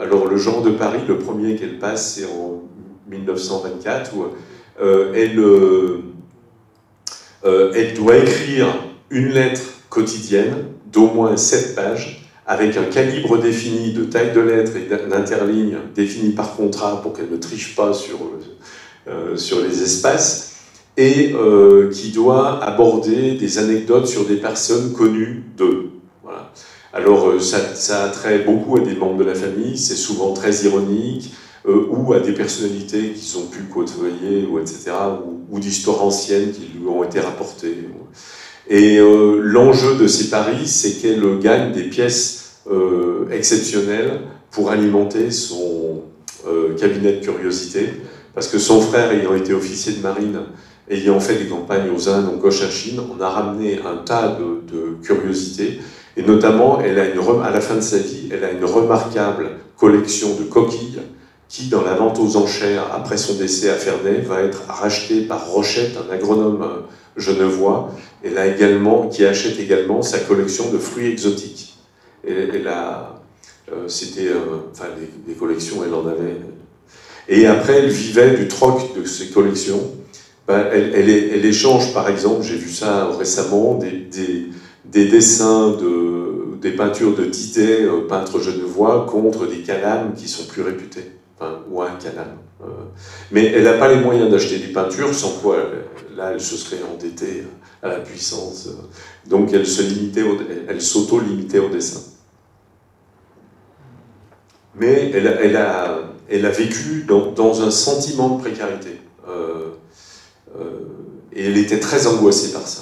Alors le genre de pari, le premier qu'elle passe, c'est en 1924, où elle doit écrire une lettre quotidienne d'au moins 7 pages, avec un calibre défini de taille de lettre et d'interligne défini par contrat pour qu'elle ne triche pas sur les espaces, et qui doit aborder des anecdotes sur des personnes connues d'eux. Voilà. Alors ça a trait beaucoup à des membres de la famille, c'est souvent très ironique, ou à des personnalités qu'ils ont pu côtoyer, etc., ou d'histoires anciennes qui lui ont été rapportées. Et l'enjeu de ces paris, c'est qu'elle gagne des pièces exceptionnelles pour alimenter son cabinet de curiosité, parce que son frère, ayant été officier de marine, ayant fait des campagnes aux Indes, en Cochinchine, on a ramené un tas de curiosités, et notamment, à la fin de sa vie, elle a une remarquable collection de coquilles qui, dans la vente aux enchères, après son décès à Ferney, va être rachetée par Rochette, un agronome genevois, qui achète également sa collection de fruits exotiques. C'était, des collections, elle en avait. Et après, elle vivait du troc de ces collections. Elle échange, par exemple, j'ai vu ça récemment, des dessins, des peintures de Didet, peintre genevois, contre des calames qui sont plus réputés, ou un calame. Mais elle n'a pas les moyens d'acheter des peintures, sans quoi, là, elle se serait endettée à la puissance. Donc elle s'auto-limitait au dessin. Mais elle a vécu dans un sentiment de précarité. Et elle était très angoissée par ça.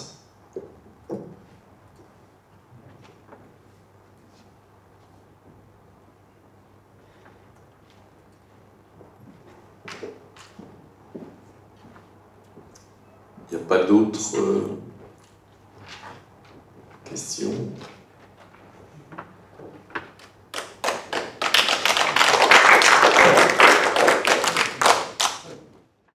Il n'y a pas d'autres questions ?